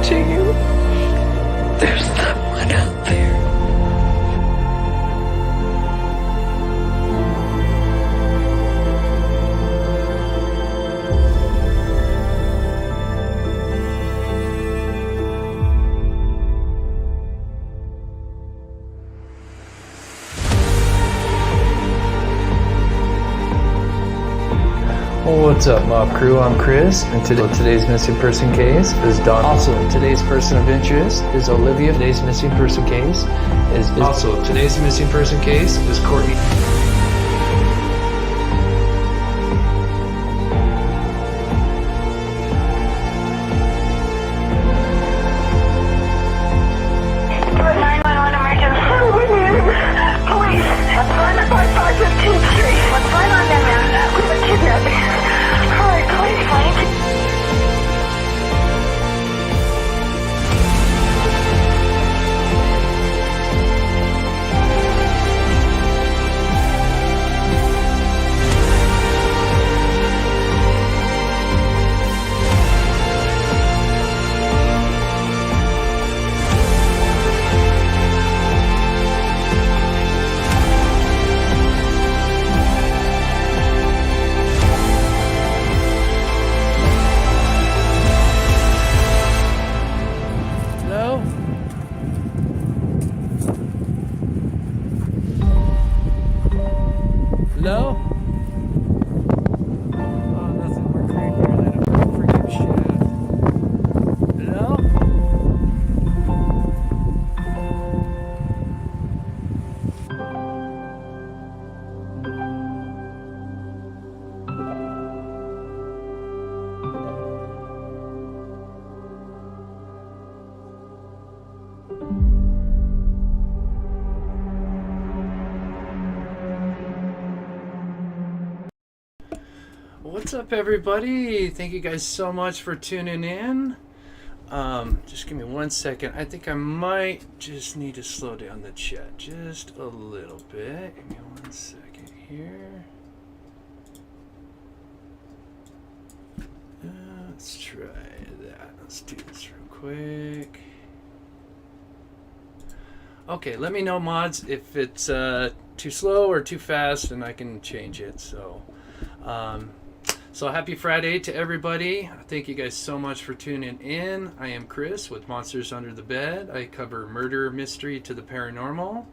watching you. There's someone out there. What's up, Mob Crew? I'm Chris, and today's missing person case is Don. Also, today's person of interest is Olivia. Today's missing person case is Courtney. Hello? Oh, nothing more creepier than a freaking shaft. Hello? What's up, everybody? Thank you guys so much for tuning in. Just give me 1 second. I think I might just need to slow down the chat just a little bit. Give me 1 second here. Let's try that. Let's do this real quick. Okay, let me know, mods, if it's too slow or too fast, and I can change it. So happy Friday to everybody. Thank you guys so much for tuning in. I am Chris with Monsters Under the Bed. I cover murder, mystery to the paranormal.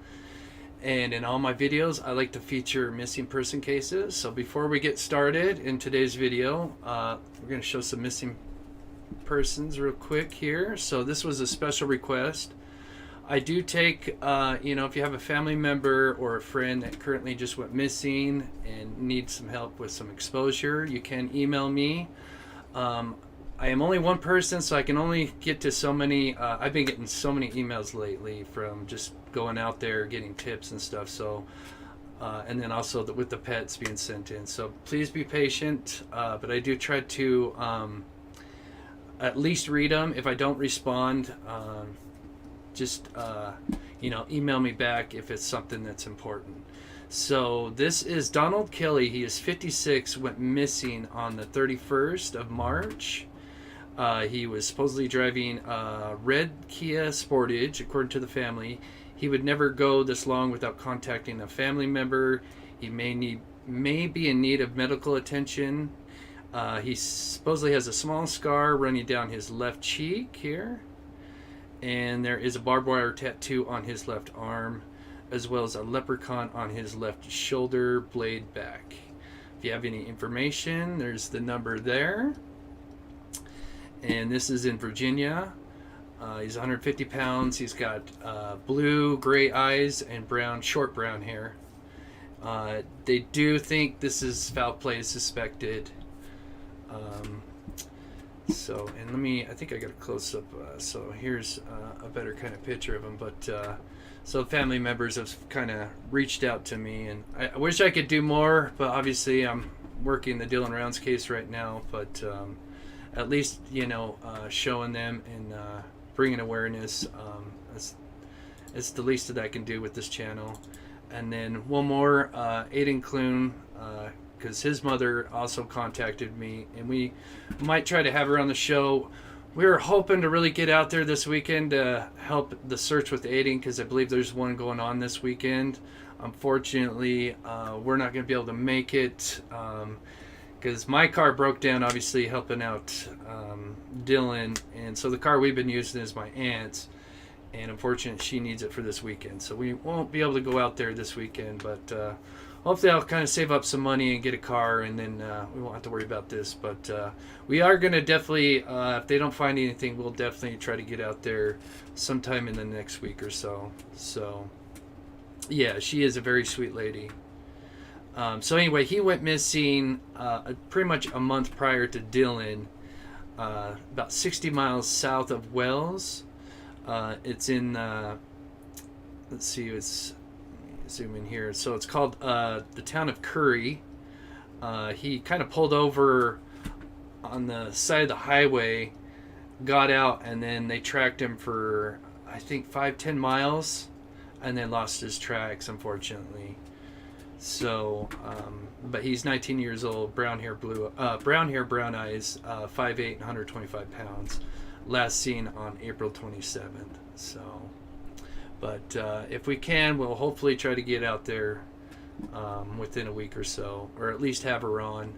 And in all my videos, I like to feature missing person cases. So before we get started in today's video, we're going to show some missing persons real quick here. So this was a special request. I do take, if you have a family member or a friend that currently just went missing and needs some help with some exposure, you can email me. I am only one person, so I can only get to so many. I've been getting so many emails lately from just going out there, getting tips and stuff. So, and then also with the pets being sent in. So please be patient, but I do try to at least read them. If I don't respond, just email me back if it's something that's important. So this is Donald Kelly. He is 56, went missing on the 31st of March. He was supposedly driving a red Kia Sportage, according to the family. He would never go this long without contacting a family member. He may be in need of medical attention. He supposedly has a small scar running down his left cheek here. And there is a barbed wire tattoo on his left arm, as well as a leprechaun on his left shoulder blade back. If you have any information, there's the number there. And this is in Virginia. He's 150 pounds. He's got blue, gray eyes and short brown hair. They do think this is foul play suspected. I think I got a close up. So here's a better kind of picture of him. But so family members have kind of reached out to me, and I wish I could do more, but obviously I'm working the Dylan Rounds case right now. But at least showing them and bringing awareness. It's the least that I can do with this channel. And then one more, Aiden Clune. Because his mother also contacted me, and we might try to have her on the show We were hoping to really get out there this weekend to help the search with Aiden, because I believe there's one going on this weekend. Unfortunately, we're not going to be able to make it because my car broke down, obviously helping out Dylan. And so the car we've been using is my aunt's. And unfortunately, she needs it for this weekend. So we won't be able to go out there this weekend. But hopefully I'll kind of save up some money and get a car, and then we won't have to worry about this. But we are going to definitely, if they don't find anything, we'll definitely try to get out there sometime in the next week or so. So, yeah, she is a very sweet lady. So anyway, he went missing pretty much a month prior to Dylan, about 60 miles south of Wells. It's in, let's see, let's zoom in here. So it's called the town of Currie. He kind of pulled over on the side of the highway, got out, and then they tracked him for, I think, 5-10 miles, and then lost his tracks, unfortunately. So, but he's 19 years old, brown hair, brown eyes, 5'8", and 125 pounds. Last seen on April 27th. So, but if we can, we'll hopefully try to get out there within a week or so, or at least have her on,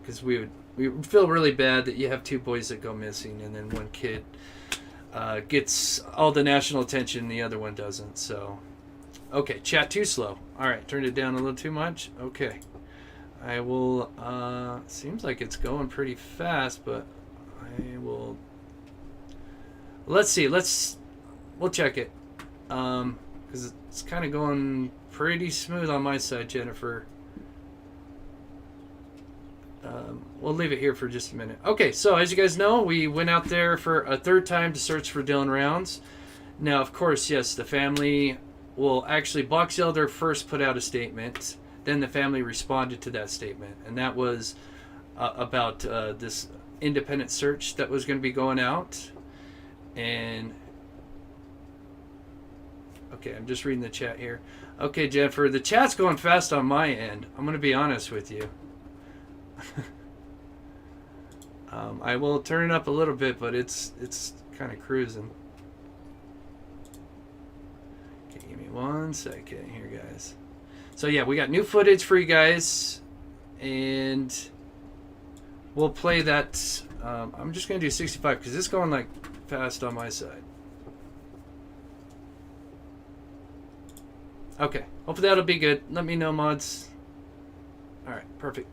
because we would feel really bad that you have two boys that go missing, and then one kid gets all the national attention, the other one doesn't. So, okay, chat too slow. All right, turned it down a little too much. Okay, I will. Seems like it's going pretty fast, but I will. Let's see. We'll check it, because it's kind of going pretty smooth on my side, Jennifer. We'll leave it here for just a minute. Okay, so as you guys know, we went out there for a third time to search for Dylan Rounds. Now, of course, yes, the family. Well, actually, Box Elder first put out a statement. Then the family responded to that statement, and that was about this independent search that was going to be going out. And okay, I'm just reading the chat here. Okay, Jennifer, the chat's going fast on my end. I'm going to be honest with you. I will turn it up a little bit, but it's kind of cruising. Okay, give me 1 second here, guys. So yeah, we got new footage for you guys, and we'll play that. I'm just gonna do 65 because it's going like fast on my side. Okay, hopefully that'll be good. Let me know, mods. All right, perfect.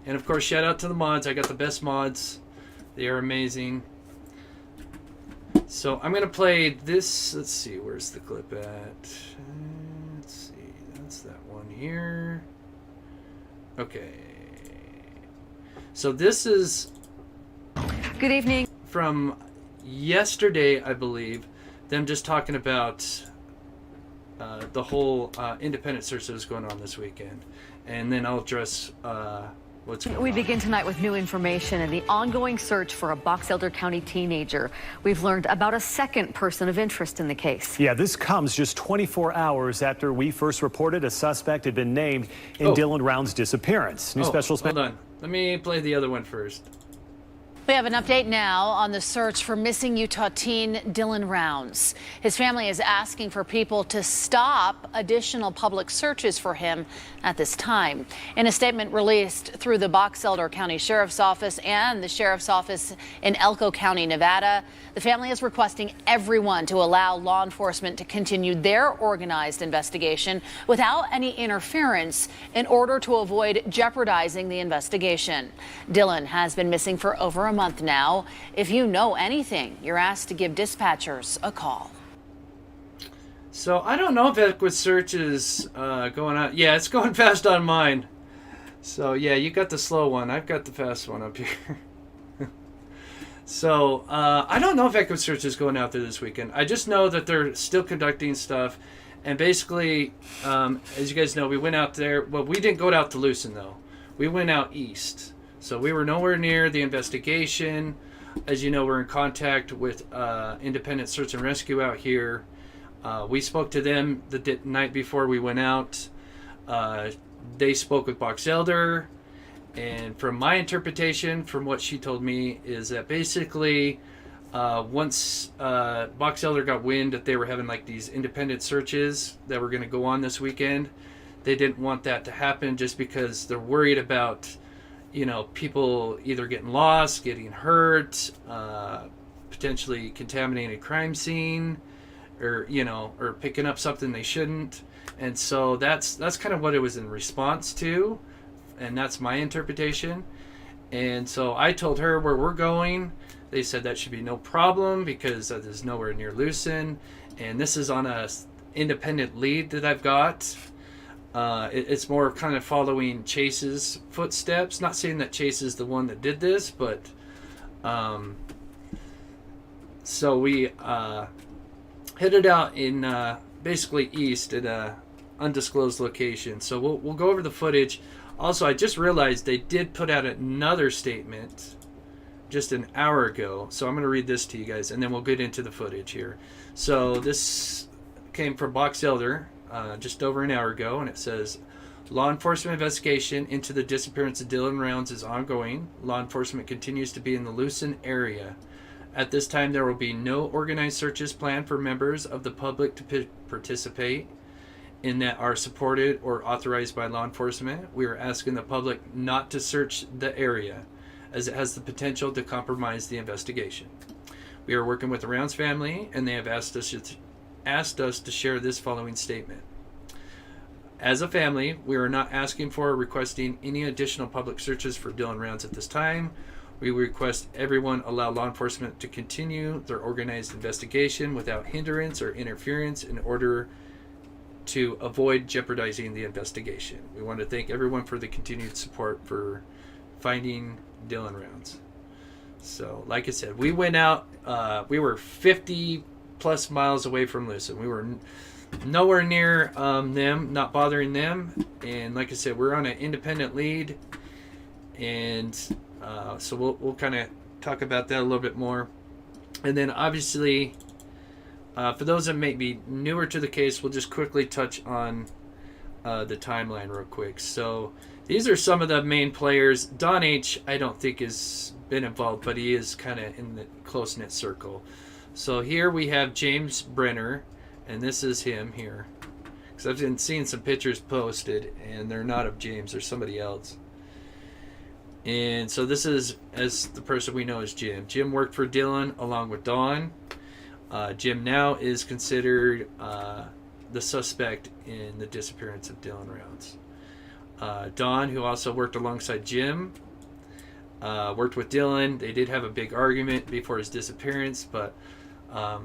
And of course, shout out to the mods. I got the best mods. They are amazing. So I'm gonna play this. Let's see, where's the clip at? Let's see, that's that one here. Okay. So this is. Good evening. From yesterday, I believe, them just talking about the whole independent search that was going on this weekend, and then I'll address what's going on. We begin tonight with new information and the ongoing search for a Box Elder County teenager. We've learned about a second person of interest in the case. Yeah, this comes just 24 hours after we first reported a suspect had been named in Dylan Rounds' disappearance. New special. Hold on. Let me play the other one first. We have an update now on the search for missing Utah teen Dylan Rounds. His family is asking for people to stop additional public searches for him at this time. In a statement released through the Box Elder County Sheriff's Office and the Sheriff's Office in Elko County, Nevada, the family is requesting everyone to allow law enforcement to continue their organized investigation without any interference in order to avoid jeopardizing the investigation. Dylan has been missing for over a month now. If you know anything, you're asked to give dispatchers a call. So I don't know if Equid Search is going on. Yeah, it's going fast on mine. So yeah, you got the slow one. I've got the fast one up here. So I don't know if Equid Search is going out there this weekend. I just know that they're still conducting stuff. And basically, as you guys know, we went out there. Well, we didn't go out to Lucin, though. We went out east. So we were nowhere near the investigation. As you know, we're in contact with Independent Search and Rescue out here. We spoke to them the night before we went out. They spoke with Box Elder, And from my interpretation, from what she told me, is that basically once Box Elder got wind that they were having like these independent searches that were going to go on this weekend, they didn't want that to happen just because they're worried about, you know, people either getting lost, getting hurt, potentially contaminating a crime scene, or, you know, or picking up something they shouldn't. And so that's kind of what it was in response to, and that's my interpretation. And so I told her where we're going. They said that should be no problem because that is nowhere near Lucin, and this is on a independent lead that I've got. It's more kind of following Chase's footsteps. Not saying that Chase is the one that did this, but so we headed out in basically east at a undisclosed location. So we'll go over the footage. Also, I just realized they did put out another statement just an hour ago. So I'm going to read this to you guys, and then we'll get into the footage here. So this came from Box Elder just over an hour ago, and it says, law enforcement investigation into the disappearance of Dylan Rounds is ongoing. Law enforcement continues to be in the Lucin area. At this time, there will be no organized searches planned for members of the public to participate in that are supported or authorized by law enforcement. We are asking the public not to search the area, as it has the potential to compromise the investigation. We are working with the Rounds family, and they have asked us to share this following statement. As a family, we are not asking for or requesting any additional public searches for Dylan Rounds at this time. We request everyone allow law enforcement to continue their organized investigation without hindrance or interference in order to avoid jeopardizing the investigation. We want to thank everyone for the continued support for finding Dylan Rounds. So, like I said, we went out, we were 50 plus miles away from Lucin. We were nowhere near them, not bothering them. And like I said, we're on an independent lead. And so we'll kind of talk about that a little bit more. And then obviously, for those that may be newer to the case, we'll just quickly touch on the timeline real quick. So these are some of the main players. Don H, I don't think has been involved, but he is kind of in the close-knit circle. So here we have Jamesbrenner, and this is him here. Because I've been seeing some pictures posted, and they're not of James, they're somebody else. And so this is as the person we know as Jim. Jim worked for Dylan along with Don. Jim now is considered the suspect in the disappearance of Dylan Rounds. Don, who also worked alongside Jim, worked with Dylan. They did have a big argument before his disappearance, but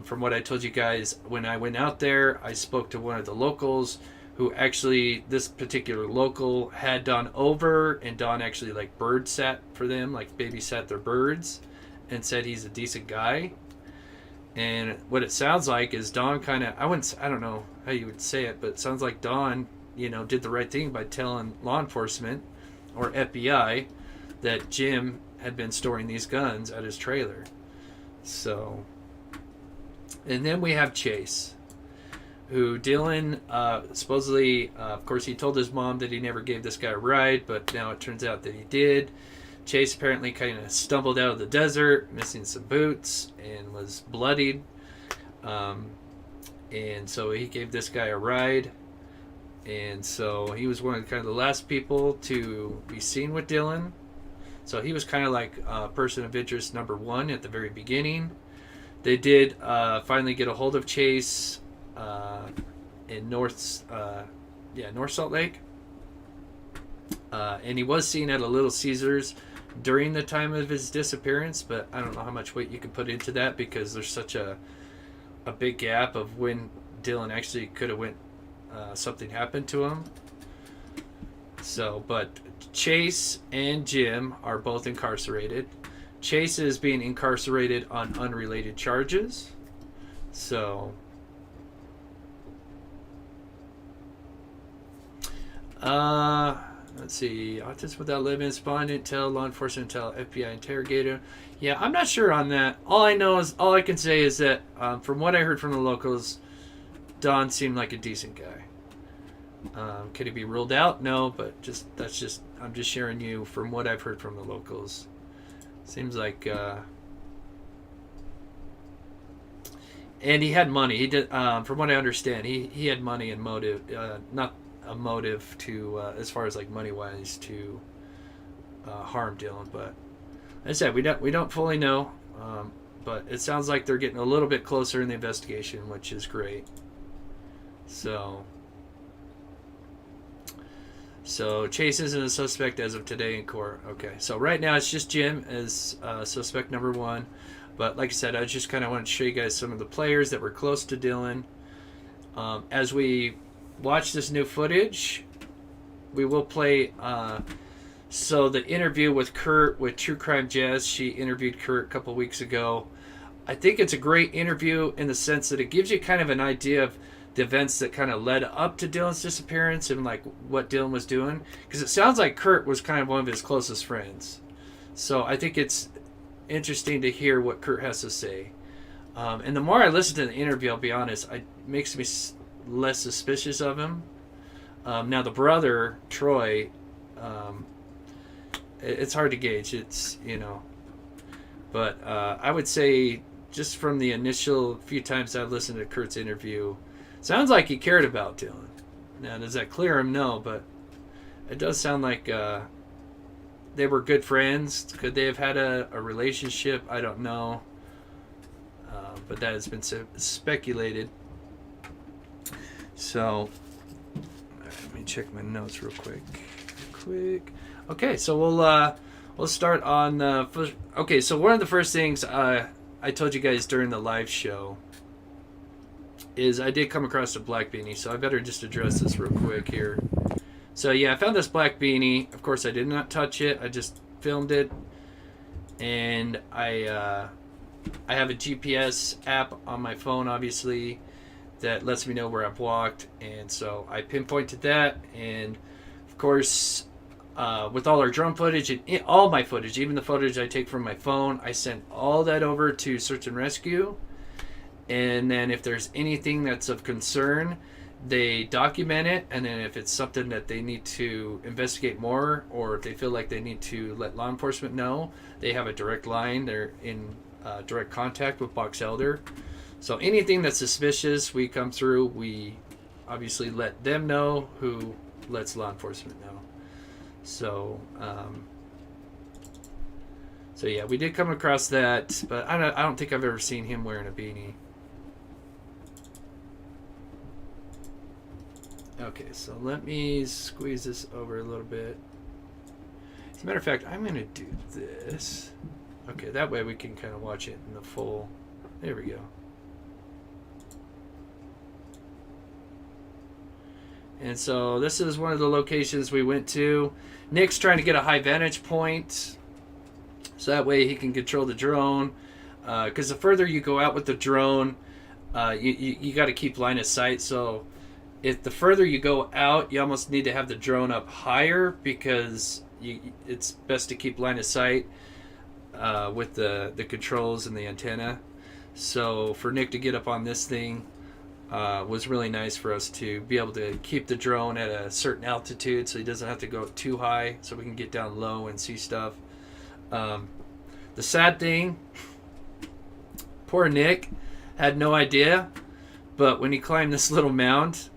from what I told you guys, when I went out there, I spoke to one of the locals who actually, this particular local had Don over, and Don actually like bird sat for them, like babysat their birds, and said he's a decent guy. And what it sounds like is Don kind of, I don't know how you would say it, but it sounds like Don, you know, did the right thing by telling law enforcement or FBI that Jim had been storing these guns at his trailer. So, and then we have Chase, who Dylan supposedly, of course, he told his mom that he never gave this guy a ride, but now it turns out that he did. Chase apparently kind of stumbled out of the desert, missing some boots, and was bloodied. And so he gave this guy a ride. And so he was one of kind of the last people to be seen with Dylan. So he was kind of like person of interest number one at the very beginning. They did finally get a hold of Chase in North Salt Lake. And he was seen at a Little Caesars during the time of his disappearance, but I don't know how much weight you can put into that because there's such a big gap of when Dylan actually could have went, something happened to him. So, but Chase and Jim are both incarcerated. Chase is being incarcerated on unrelated charges. So, let's see. Autism without living, respondent, tell law enforcement, tell FBI interrogator. Yeah, I'm not sure on that. All I can say is that from what I heard from the locals, Don seemed like a decent guy. Could he be ruled out? No, but that's just I'm just sharing you from what I've heard from the locals. Seems like, and he had money. He did, from what I understand, he had money and motive, not a motive to, as far as like money wise, to harm Dylan. But as I said, we don't fully know. But it sounds like they're getting a little bit closer in the investigation, which is great. So Chase isn't a suspect as of today in court. Okay, so right now it's just Jim as suspect number one. But like I said, I just kind of want to show you guys some of the players that were close to Dylan. As we watch this new footage, we will play... so the interview with Kurt with True Crime Jess, she interviewed Kurt a couple weeks ago. I think it's a great interview in the sense that it gives you kind of an idea of the events that kind of led up to Dylan's disappearance and like what Dylan was doing. Because it sounds like Kurt was kind of one of his closest friends. So I think it's interesting to hear what Kurt has to say. And the more I listen to the interview, I'll be honest, it makes me less suspicious of him. Now the brother, Troy... it's hard to gauge. It's, you know, but I would say just from the initial few times I've listened to Kurt's interview, sounds like he cared about Dylan. Now, does that clear him? No, but it does sound like they were good friends. Could they have had a relationship? I don't know, but that has been speculated. So let me check my notes real quick. Okay, so we'll start on okay, so one of the first things I told you guys during the live show is I did come across a black beanie, so I better just address this real quick here. So yeah, I found this black beanie. Of course, I did not touch it. I just filmed it, and I have a GPS app on my phone, obviously, that lets me know where I've walked, and so I pinpointed that, and of course. With all our drone footage and all my footage, even the footage I take from my phone, I send all that over to Search and Rescue. And then if there's anything that's of concern, they document it. And then if it's something that they need to investigate more, or if they feel like they need to let law enforcement know, they have a direct line. They're in direct contact with Box Elder. So anything that's suspicious, we come through. We obviously let them know, who lets law enforcement know. So yeah, we did come across that, but I don't think I've ever seen him wearing a beanie. Okay, so let me squeeze this over a little bit. As a matter of fact, I'm going to do this. Okay, that way we can kind of watch it in the full. There we go. And so this is one of the locations we went to. Nick's trying to get a high vantage point, so that way he can control the drone. Because the further you go out with the drone, you got to keep line of sight. So if the further you go out, you almost need to have the drone up higher, because it's best to keep line of sight with the controls and the antenna. So for Nick to get up on this thing, was really nice for us to be able to keep the drone at a certain altitude, so he doesn't have to go too high, so we can get down low and see stuff. The sad thing, poor Nick had no idea, but when he climbed this little mound,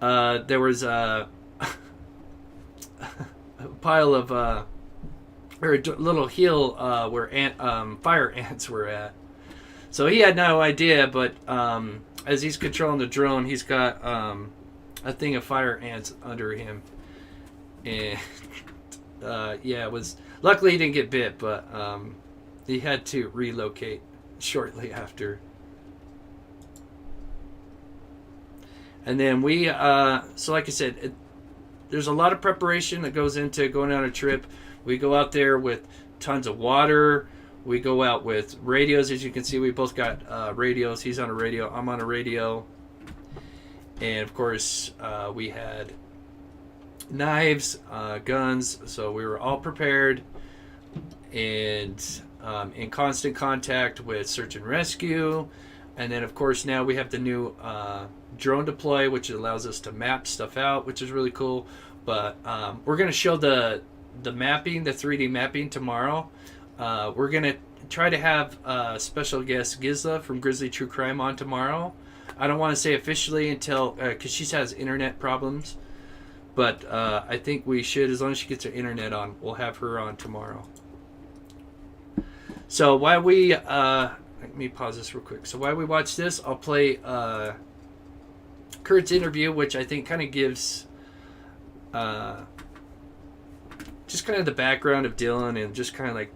there was a pile of or a little hill where fire ants were at. So he had no idea, but as he's controlling the drone, he's got a thing of fire ants under him. And yeah, it was... Luckily he didn't get bit, but he had to relocate shortly after. And then we... so like I said, there's a lot of preparation that goes into going on a trip. We go out there with tons of water. We go out with radios. As you can see, we both got radios. He's on a radio. I'm on a radio. And, of course, we had knives, guns. So we were all prepared and in constant contact with Search and Rescue. And then, of course, now we have the new drone deploy, which allows us to map stuff out, which is really cool. But we're going to show the the mapping, the 3D mapping tomorrow. We're gonna try to have special guest Gizla from Grizzly True Crime on tomorrow. I don't want to say officially until because she has internet problems, but I think we should, as long as she gets her internet on, we'll have her on tomorrow. So while we let me pause this real quick. So while we watch this, I'll play Kurt's interview, which I think kind of gives just kind of the background of Dylan and just kind of like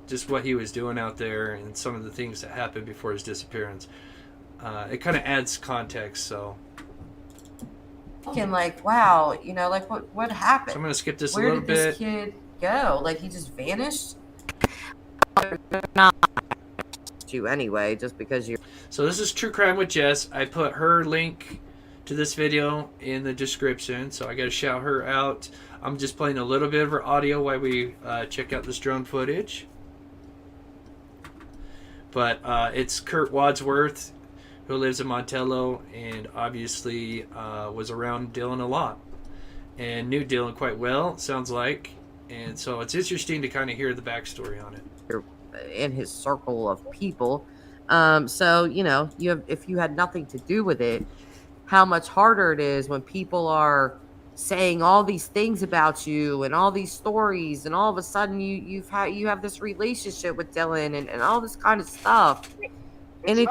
just what he was doing out there and some of the things that happened before his disappearance. It kind of adds context, so. Thinking like, wow, you know, like what happened? So I'm gonna skip this a Where little did bit. this kid go? Like he just vanished? You anyway, just because you. So this is True Crime with Jess. I put her link to this video in the description, so I gotta shout her out. I'm just playing a little bit of her audio while we check out this drone footage. But it's Kurt Wadsworth, who lives in Montello, and obviously was around Dylan a lot and knew Dylan quite well, sounds like. And so it's interesting to kind of hear the backstory on it. In his circle of people, so you know, if you had nothing to do with it, how much harder it is when people are saying all these things about you and all these stories, and all of a sudden you have this relationship with Dylan and all this kind of stuff. It's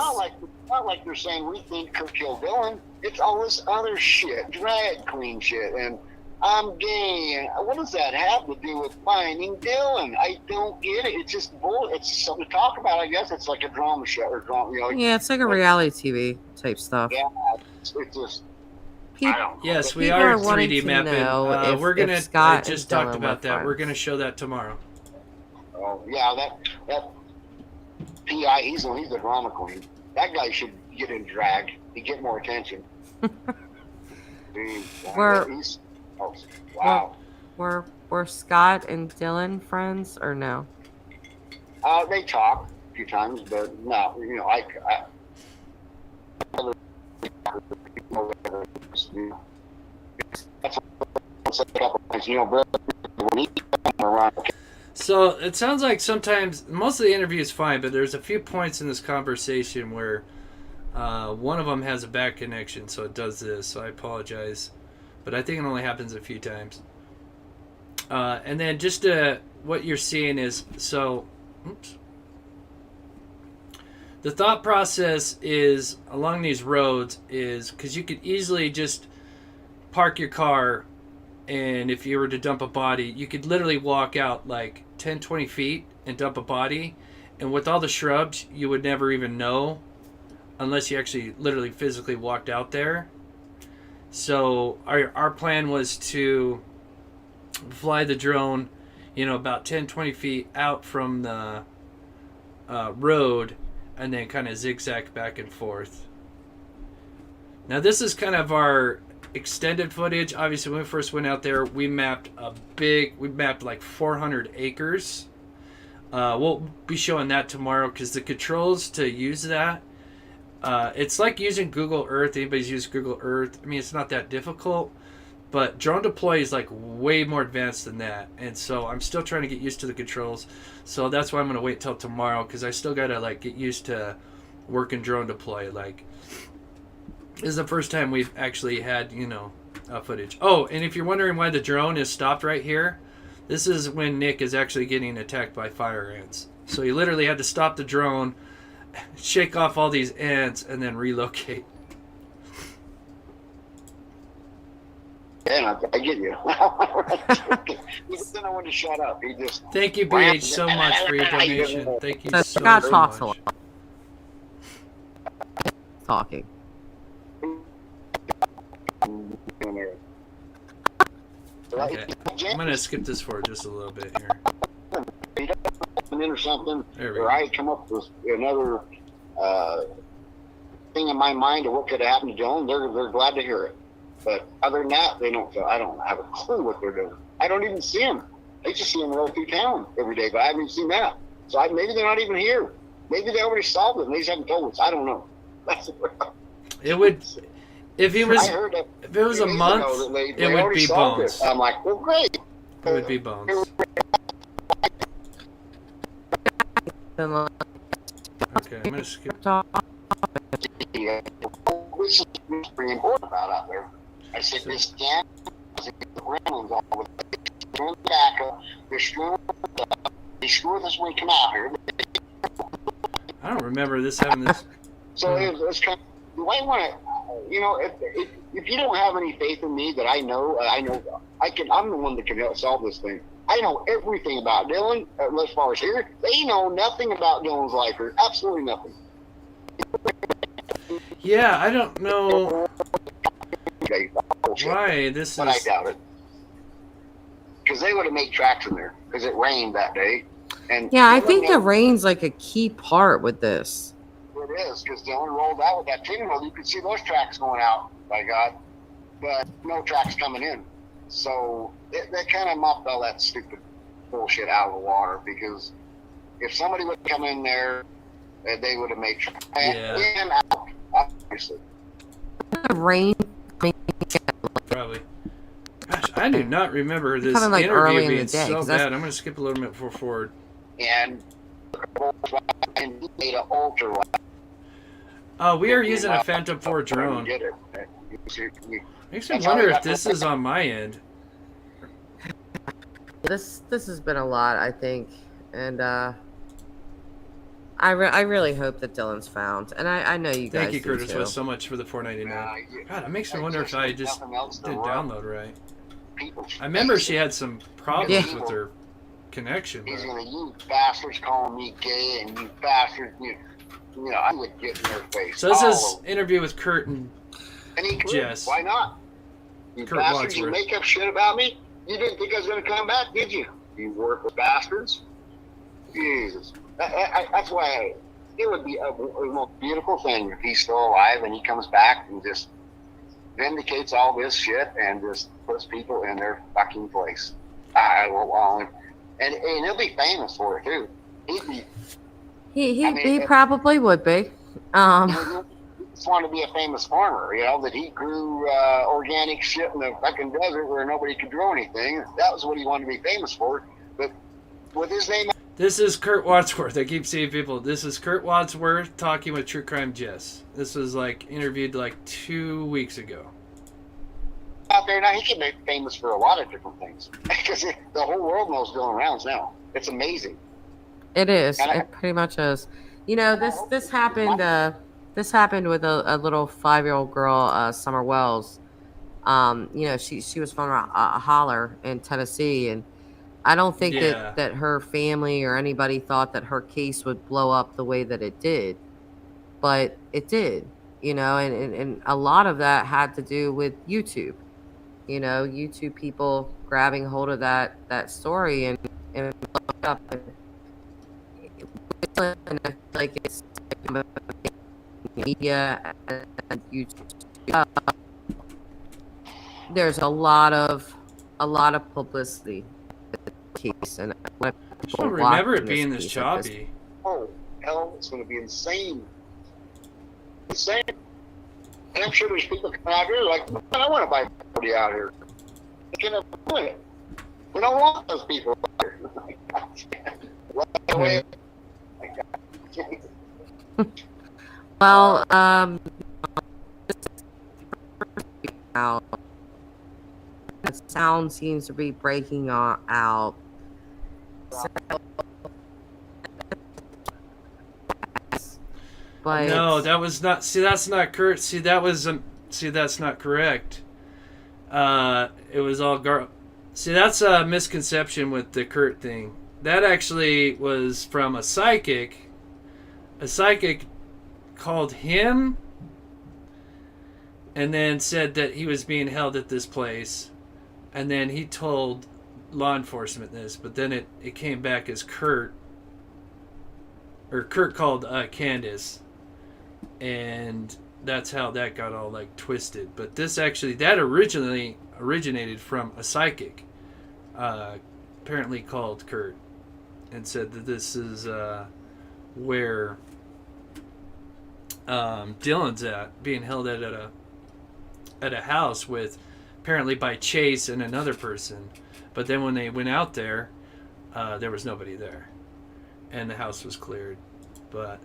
not like they're saying we think Kurt killed Dylan. It's all this other shit, drag queen shit, and I'm gay. What does that have to do with finding Dylan? I don't get it. It's just bull. It's something to talk about, I guess. It's like a drama show or drama. You know, Yeah, it's like a reality TV type stuff. Yeah, it's just. Yes, we People are are wanting 3D to mapping. know We're gonna. if Scott I just and talked Dylan about were that. We're friends. gonna show that tomorrow. Oh yeah, that PI. He's the drama queen. That guy should get in drag. He'd get more attention. Dude, wow. Were Scott and Dylan friends or no? They talk a few times, but no, you know, that's a couple times, you know, brother, when he come around. So it sounds like sometimes most of the interview is fine, but there's a few points in this conversation where one of them has a bad connection, so it does this. So I apologize, but I think it only happens a few times. And then just what you're seeing is oops. The thought process is along these roads is because you could easily just park your car, and if you were to dump a body, you could literally walk out like 10, 20 feet and dump a body. And with all the shrubs, you would never even know unless you actually literally physically walked out there. So our plan was to fly the drone, you know, about 10, 20 feet out from the road, and then kind of zigzag back and forth. Now this is kind of our extended footage. Obviously when we first went out there, we mapped like 400 acres. We'll be showing that tomorrow because the controls to use that, it's like using Google Earth. Anybody's used Google Earth? I mean, it's not that difficult, but drone deploy is like way more advanced than that. And so I'm still trying to get used to the controls. So that's why I'm going to wait till tomorrow, because I still got to like get used to working drone deploy. Like, this is the first time we've actually had, you know, footage. Oh, and if you're wondering why the drone is stopped right here, this is when Nick is actually getting attacked by fire ants. So he literally had to stop the drone, shake off all these ants, and then relocate. Yeah, I get you. He didn't want to shut up. He just. Thank you, BH, so much for your donation. Thank you so Scott very talks a much. lot. Talking. Okay, I'm gonna skip this for just a little bit here. Or something, There we or go. I come up with another thing in my mind of what could happen to Dylan. They're glad to hear it. But other than that, they don't. I don't have a clue what they're doing. I don't even see them. I just see them roll through town every day, but I haven't seen that. So maybe they're not even here. Maybe they already solved it and they just haven't told us. I don't know. It would, if it was, I heard that if it was a 2 days month, ago that they it would already be solved bones. it. I'm like, well, great. It would be Bones. Okay, I'm gonna skip. This is pretty important about out there. I said this damn gremlins all with the backup. They're screwing us when we come out here. I don't remember this having this. So it's kind of, you might want to, you know, if you don't have any faith in me that I know I'm the one that can help solve this thing. I know everything about Dylan as far as here. They know nothing about Dylan's life here. Absolutely nothing. Yeah, I don't know why this is. But I doubt it. Because they would have made tracks in there. Because it rained that day. And yeah, I think the rain's like a key part with this. It is, because Dylan rolled out with that tin roll. You could see those tracks going out, by God. But no tracks coming in. So they kind of mopped all that stupid bullshit out of the water. Because if somebody would come in there, they would have made tracks. Yeah. And out, obviously. The rain. Probably. Gosh, I do not remember this Kinda like early interview in the being day, so 'cause bad. that's- I'm going to skip a little bit forward. And he made an ultra. We are using a Phantom 4 drone. Get it. Makes me wonder if this is on my end. This has been a lot, I think, and I really hope that Dylan's found, and I know you guys. Thank you, do Curtis too. West, so much for the $4.99. God, it makes me wonder if I just didn't download right. I remember she had some problems with her connection. He's But... gonna, you bastards calling me gay, and you bastards, you know, I would get in their face. So this is interview with Kurt and he could. Jess. Why not? You Kurt bastards, you Wadsworth. make up shit about me? You didn't think I was gonna come back, did you? You worthless bastards. Jesus. That's why it would be a most beautiful thing if he's still alive and he comes back and just vindicates all this shit and just puts people in their fucking place. I will, and he'll be famous for it too. He'd be. He probably would be. He just wanted to be a famous farmer, you know, that he grew organic shit in the fucking desert where nobody could grow anything. That was what he wanted to be famous for. But with his name. This is Kurt Wadsworth. I keep seeing people. This is Kurt Wadsworth talking with True Crime Jess. This was like interviewed like 2 weeks ago. Out there now, he can be famous for a lot of different things because the whole world knows Dylan Rounds now. It's amazing. It is. It pretty much is. You know, this happened. This happened with a little 5-year-old girl, Summer Wells. You know, she was from a holler in Tennessee, and I don't think that her family or anybody thought that her case would blow up the way that it did, but it did. You know, and a lot of that had to do with YouTube. You know, YouTube people grabbing hold of that story and look up. And I feel like it's media and YouTube. There's a lot of publicity with the case, and I don't remember it being this choppy. Oh hell, it's going to be insane. Insane. And I'm sure there's people coming out here like, man, I want to buy property out here. They can't afford it. We don't want those people out here. Well, the sound seems to be breaking out. But No, that was not. See, that's not Kurt. See, that was. See, that's not correct. It was all See, that's a misconception with the Kurt thing. That actually was from a psychic. A psychic called him and then said that he was being held at this place. And then he told law enforcement this, but then it came back as Kurt. Or Kurt called Candace. And that's how that got all like twisted. But this actually, that originally originated from a psychic, apparently called Kurt, and said that this is where Dylan's at, being held at a house with, apparently by Chase and another person. But then when they went out there was nobody there, and the house was cleared. But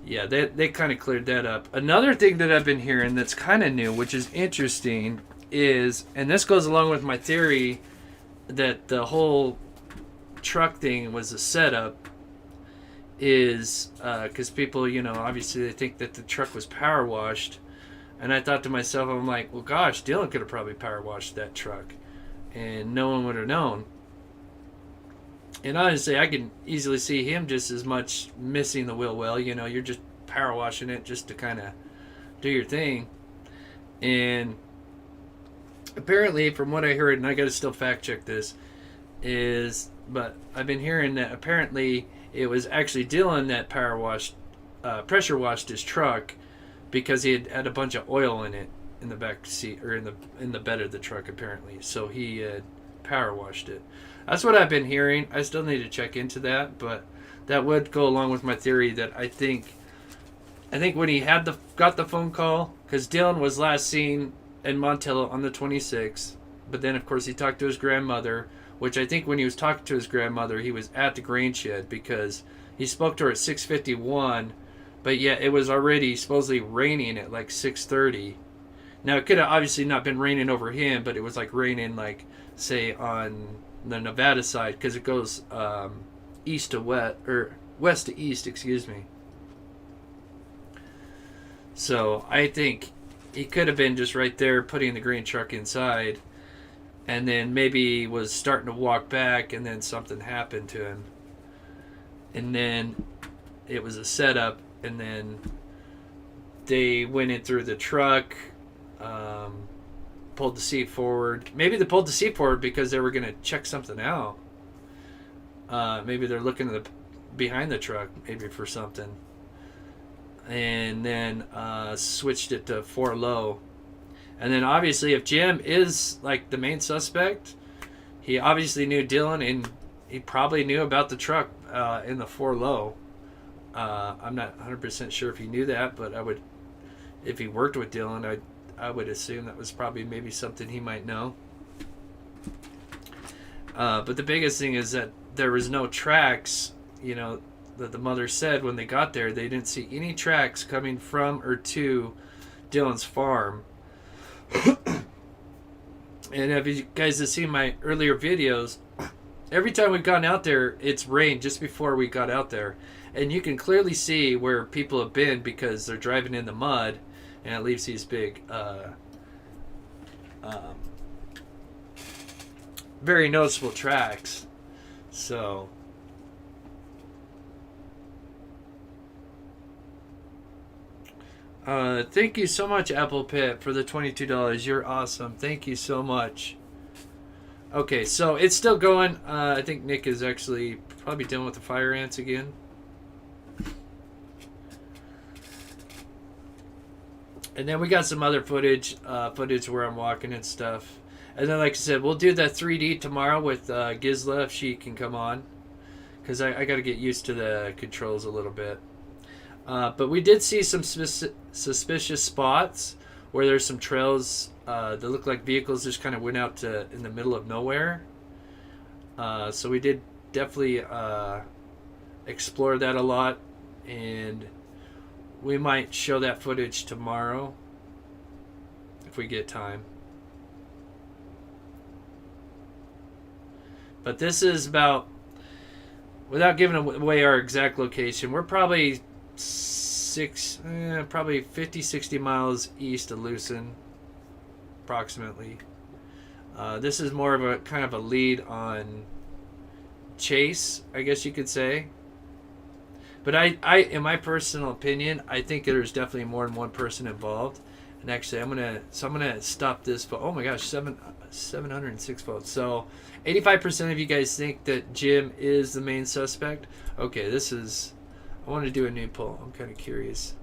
yeah, they kind of cleared that up. Another thing that I've been hearing that's kind of new, which is interesting, is, and this goes along with my theory that the whole truck thing was a setup, is because people, you know, obviously they think that the truck was power washed. And I thought to myself, I'm like, well, gosh, Dylan could have probably power washed that truck, and no one would have known. And honestly, I can easily see him just as much missing the wheel well. You know, you're just power washing it just to kind of do your thing. And apparently, from what I heard, and I got to still fact check this, but I've been hearing that apparently it was actually Dylan that pressure washed his truck, because he had a bunch of oil in it in the back seat, or in the bed of the truck apparently. So he had power washed it. That's what I've been hearing. I still need to check into that, but that would go along with my theory that I think when he got the phone call, because Dylan was last seen in Montello on the 26th, but then of course he talked to his grandmother, which I think when he was talking to his grandmother, he was at the grain shed, because he spoke to her at 6:51, but yet it was already supposedly raining at like 6:30. Now it could have obviously not been raining over him, but it was like raining, like say on the Nevada side, because it goes east to west, or west to east, excuse me. So I think he could have been just right there putting the grain truck inside, and then maybe was starting to walk back, and then something happened to him, and then it was a setup, and then they went in through the truck, pulled the seat forward. Maybe they pulled the seat forward because they were going to check something out. Maybe they're looking at behind the truck, maybe for something. And then switched it to 4 low. And then obviously, if Jim is like the main suspect, he obviously knew Dylan, and he probably knew about the truck in the 4 low. I'm not 100% sure if he knew that, but if he worked with Dylan, I would assume that was probably maybe something he might know. But the biggest thing is that there was no tracks, you know, that the mother said when they got there, they didn't see any tracks coming from or to Dylan's farm. And if you guys have seen my earlier videos, every time we've gone out there, it's rained just before we got out there. And you can clearly see where people have been, because they're driving in the mud, and it leaves these big, very noticeable tracks. So, thank you so much, Apple Pit, for the $22. You're awesome. Thank you so much. Okay, so it's still going. I think Nick is actually probably dealing with the fire ants again. And then we got some other footage where I'm walking and stuff. And then, like I said, we'll do that 3D tomorrow with Gizla, if she can come on, because I got to get used to the controls a little bit. But we did see some suspicious spots where there's some trails that look like vehicles just kind of went out in the middle of nowhere. So we did definitely explore that a lot, and we might show that footage tomorrow if we get time. But this is about, without giving away our exact location, we're probably 50, 60 miles east of Lucin, approximately. This is more of a kind of a lead on chase, I guess you could say. But I, in my personal opinion, I think there's definitely more than one person involved. And actually, I'm gonna stop this. Oh my gosh, 706 votes. So 85% of you guys think that Jim is the main suspect. Okay, I want to do a new poll. I'm kind of curious.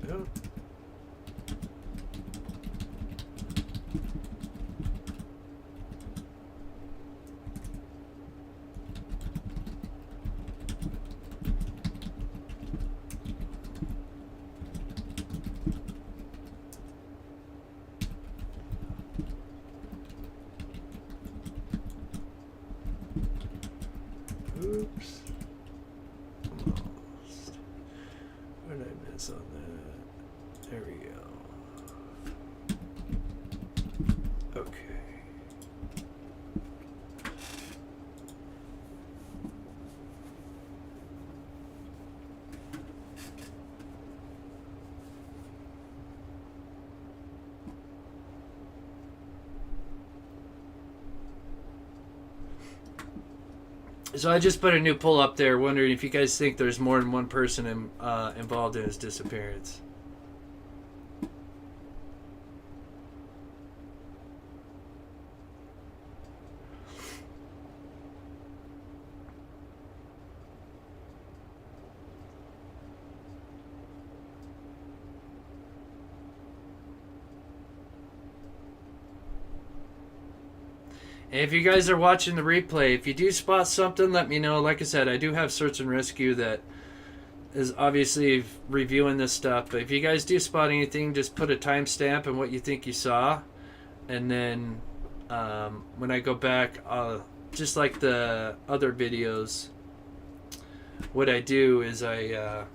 Oh. Oops. Almost. What did I miss on that? There we go. Okay. So I just put a new poll up there wondering if you guys think there's more than one person involved in his disappearance. If you guys are watching the replay, if you do spot something, let me know. Like I said, I do have search and rescue that is obviously reviewing this stuff. But if you guys do spot anything, just put a timestamp and what you think you saw. And then when I go back, just like the other videos, what I do is I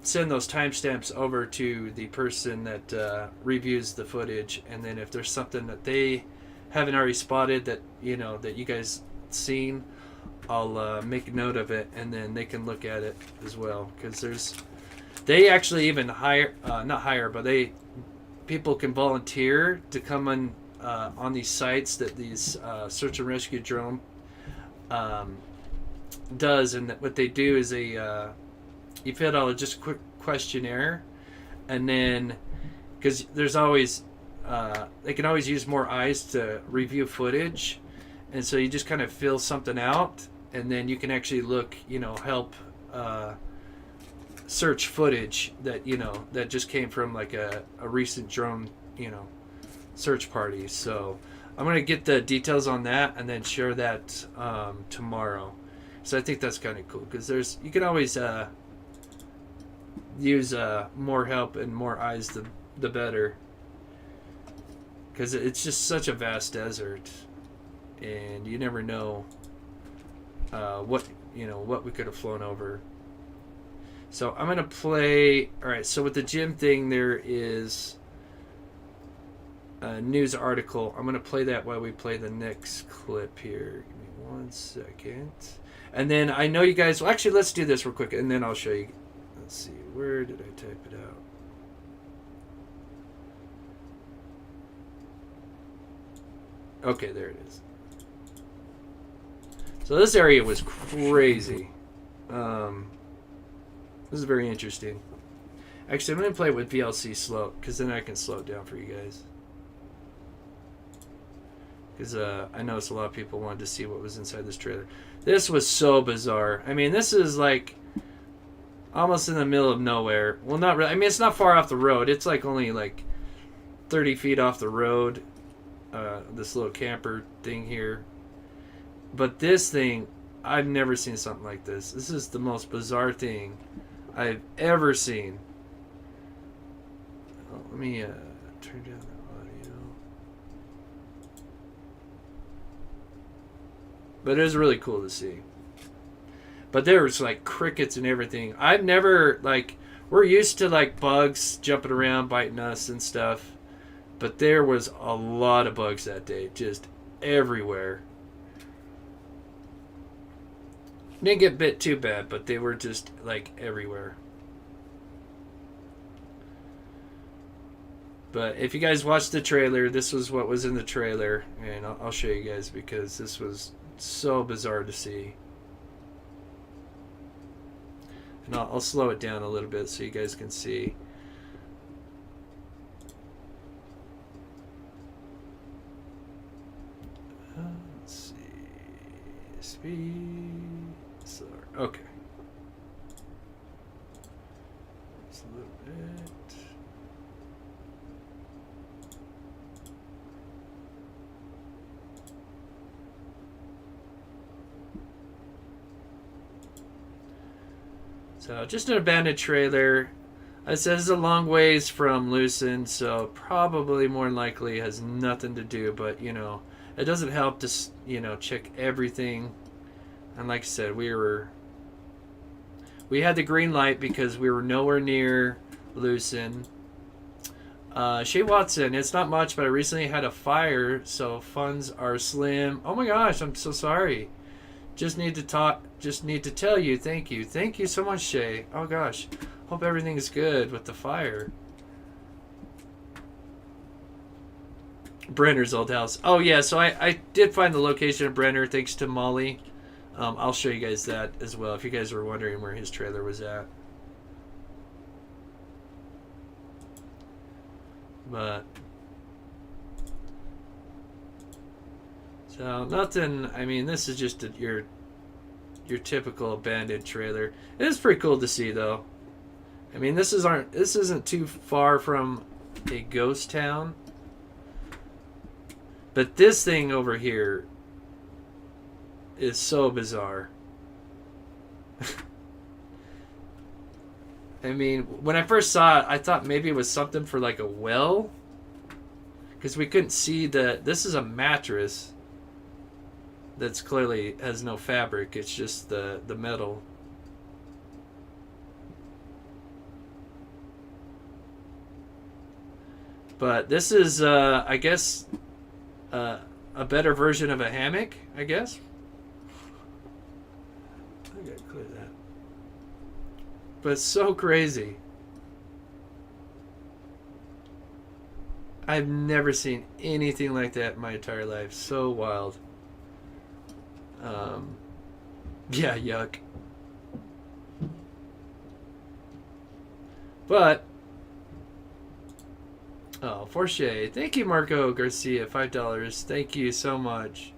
send those timestamps over to the person that reviews the footage. And then if there's something that they haven't already spotted that that you guys seen, I'll make a note of it, and then they can look at it as well, because they actually even people can volunteer to come on these sites that these search and rescue drone does. And what they do is you fill out just a quick questionnaire, and then because there's always they can always use more eyes to review footage, and so you just kind of fill something out, and then you can actually look, help search footage that that just came from like a recent drone search party. So I'm gonna get the details on that and then share that tomorrow. So I think that's kind of cool, because you can always use more help and more eyes, the better. Because it's just such a vast desert, and you never know what we could have flown over. So I'm gonna play. All right. So with the gym thing, there is a news article. I'm gonna play that while we play the next clip here. Give me 1 second, and then I know you guys. Well, actually, let's do this real quick, and then I'll show you. Let's see. Where did I type it out? Okay, there it is. So this area was crazy. This is very interesting. Actually, I'm going to play it with VLC slow, because then I can slow it down for you guys. Because I noticed a lot of people wanted to see what was inside this trailer. This was so bizarre. I mean, this is like almost in the middle of nowhere. Well, not really. I mean, it's not far off the road. It's like only like 30 feet off the road. This little camper thing here. But this thing, I've never seen something like this. This is the most bizarre thing I've ever seen. Oh, let me turn down the audio. But it was really cool to see. But there was like crickets and everything. I've never, we're used to like bugs jumping around, biting us and stuff. But there was a lot of bugs that day, just everywhere. Didn't get bit too bad, but they were just like everywhere. But if you guys watched the trailer, this was what was in the trailer, and I'll show you guys, because this was so bizarre to see. And I'll slow it down a little bit so you guys can see. Let's see. Speed. Slower. Okay. Just a little bit. So just an abandoned trailer. It says it's a long ways from Lucin, so probably more than likely has nothing to do, but it doesn't help to check everything And like I said, we had the green light because we were nowhere near Lucin. Shay Watson, it's not much, but I recently had a fire, so funds are slim. Oh my gosh, I'm so sorry. Just need to tell you, thank you. Thank you so much, Shay. Oh gosh. Hope everything's good with the fire. Brenner's old house. Oh yeah, so I did find the location of Brenner thanks to Molly. I'll show you guys that as well if you guys were wondering where his trailer was at. But so nothing. I mean, this is just your typical abandoned trailer. It is pretty cool to see, though. I mean, this isn't too far from a ghost town, but this thing over here is so bizarre. I mean, when I first saw it, I thought maybe it was something for like a well, because we couldn't see this is a mattress that's clearly has no fabric. It's just the metal. But this is, I guess, a better version of a hammock, I guess. I gotta clear that. But it's so crazy. I've never seen anything like that in my entire life. So wild. Yeah, yuck. But oh, for Shay. Thank you, Marco Garcia, $5. Thank you so much.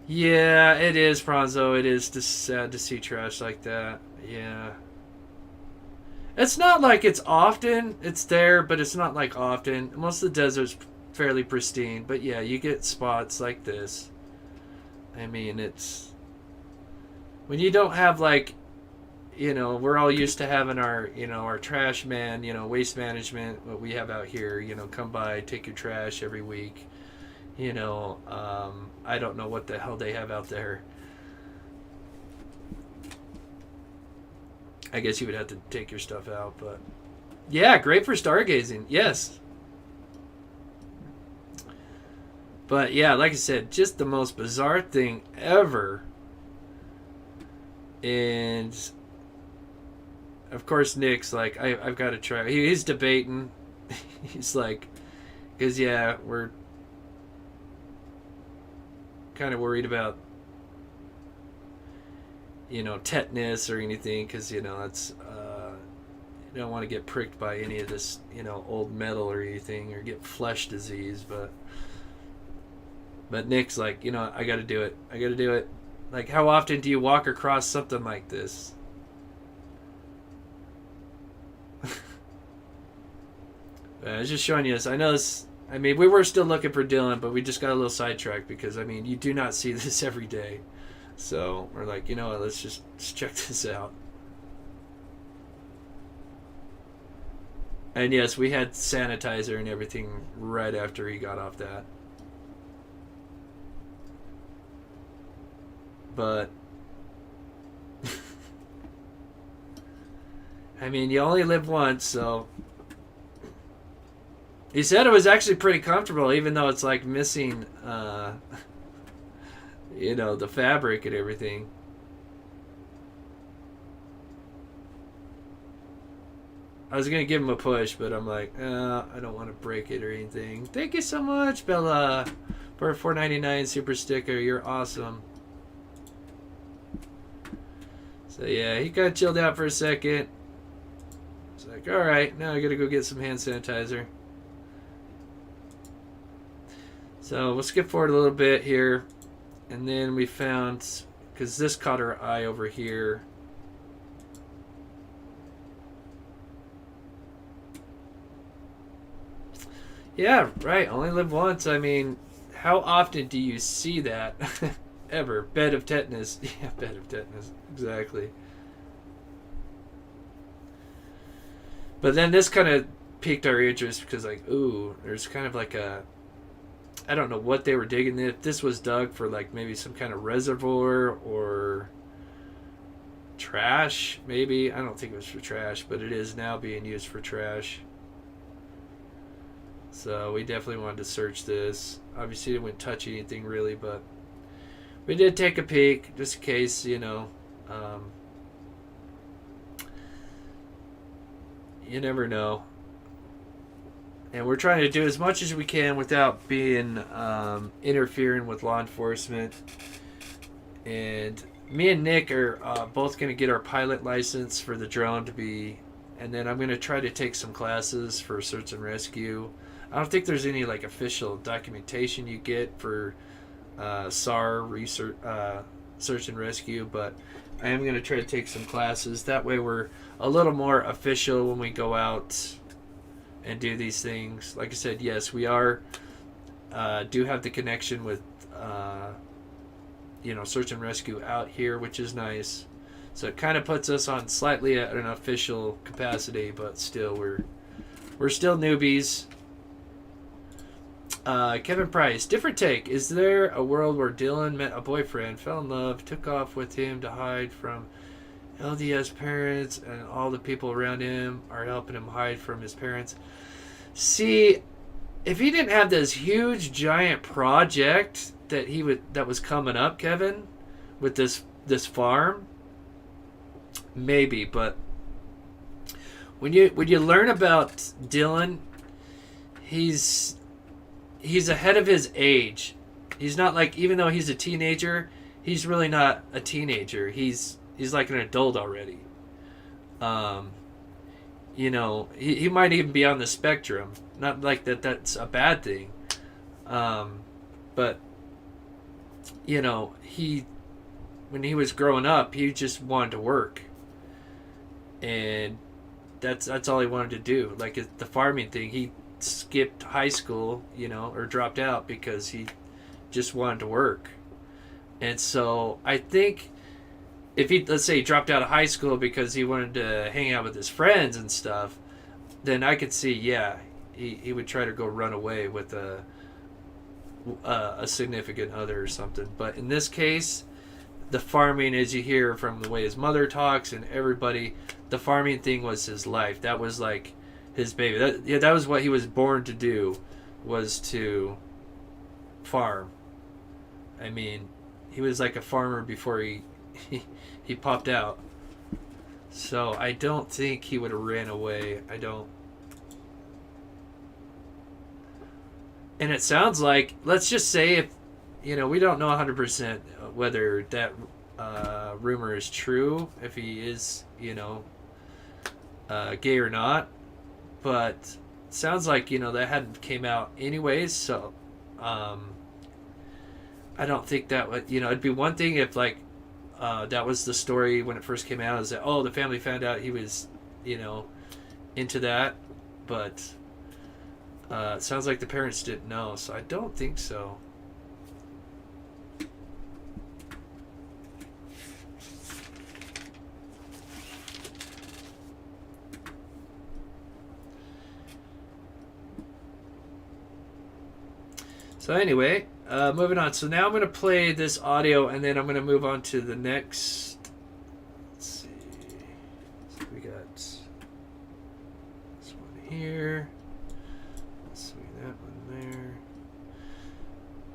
Yeah, it is, Franzo. It is just sad to see trash like that. Yeah. It's not like it's often. It's there, but it's not like often. Most of the desert's fairly pristine. But yeah, you get spots like this. I mean, it's... when you don't have, like... You know, we're all used to having our, you know, our trash man, you know, waste management, what we have out here, you know, come by, take your trash every week. You know, I don't know what the hell they have out there. I guess you would have to take your stuff out, but... yeah, great for stargazing, yes. But yeah, like I said, just the most bizarre thing ever. And... of course, Nick's like, I've got to try. He's debating. He's like, because yeah, we're kind of worried about, you know, tetanus or anything, because, you know, it's, you don't want to get pricked by any of this, you know, old metal or anything, or get flesh disease, but Nick's like, you know, I got to do it. I got to do it. Like, how often do you walk across something like this? I was just showing you this. I know this. I mean, we were still looking for Dylan, but we just got a little sidetracked because, I mean, you do not see this every day. So we're like, you know what? Let's check this out. And yes, we had sanitizer and everything right after he got off that. But I mean, you only live once, so... He said it was actually pretty comfortable, even though it's like missing, you know, the fabric and everything. I was going to give him a push, but I'm like, I don't want to break it or anything. Thank you so much, Bella, for a $4.99 super sticker. You're awesome. So yeah, he got chilled out for a second. It's like, alright, now I got to go get some hand sanitizer. So we'll skip forward a little bit here, and then we found, because this caught our eye over here. Yeah, right, only live once. I mean, how often do you see that? Ever. Bed of tetanus. Yeah, bed of tetanus. Exactly. But then this kind of piqued our interest because, like, ooh, there's kind of like a, I don't know what they were digging. If this was dug for like maybe some kind of reservoir or trash, maybe. I don't think it was for trash, but it is now being used for trash. So we definitely wanted to search this. Obviously, it wouldn't touch anything really, but we did take a peek just in case, you know. You never know. And we're trying to do as much as we can without being interfering with law enforcement. And me and Nick are both going to get our pilot license for the drone to be, and then I'm going to try to take some classes for search and rescue. I don't think there's any like official documentation you get for SAR research, search and rescue, but I am going to try to take some classes. That way we're a little more official when we go out and do these things. Like I said, yes, we are do have the connection with you know, search and rescue out here, which is nice. So it kind of puts us on slightly at an official capacity, but still we're still newbies. Kevin Price, different take. Is there a world where Dylan met a boyfriend, fell in love, took off with him to hide from LDS parents, and all the people around him are helping him hide from his parents? See, if he didn't have this huge giant project that was coming up, Kevin, with this farm, maybe. But when you learn about Dylan, he's ahead of his age. He's not like, even though he's a teenager, he's really not a teenager. He's like an adult already. You know, he might even be on the spectrum. Not like that's a bad thing. But you know, when he was growing up, he just wanted to work. And that's all he wanted to do. Like the farming thing, he skipped high school, you know, or dropped out because he just wanted to work. And so I think if let's say he dropped out of high school because he wanted to hang out with his friends and stuff, then I could see, yeah, he would try to go run away with a significant other or something. But in this case, the farming, as you hear from the way his mother talks and everybody, the farming thing was his life. That was like his baby. That was what he was born to do, was to farm. I mean, he was like a farmer before he popped out. So I don't think he would have ran away. I don't. And it sounds like, let's just say, if, you know, we don't know 100% whether that rumor is true, if he is, you know, gay or not. But it sounds like, you know, that hadn't came out anyways. So I don't think that would, you know, it'd be one thing if, like, that was the story when it first came out, is that, oh, the family found out he was, you know, into that. But it sounds like the parents didn't know, so I don't think so. So anyway, moving on. So now I'm going to play this audio, and then I'm going to move on to the next. Let's see. So we got this one here. That one there.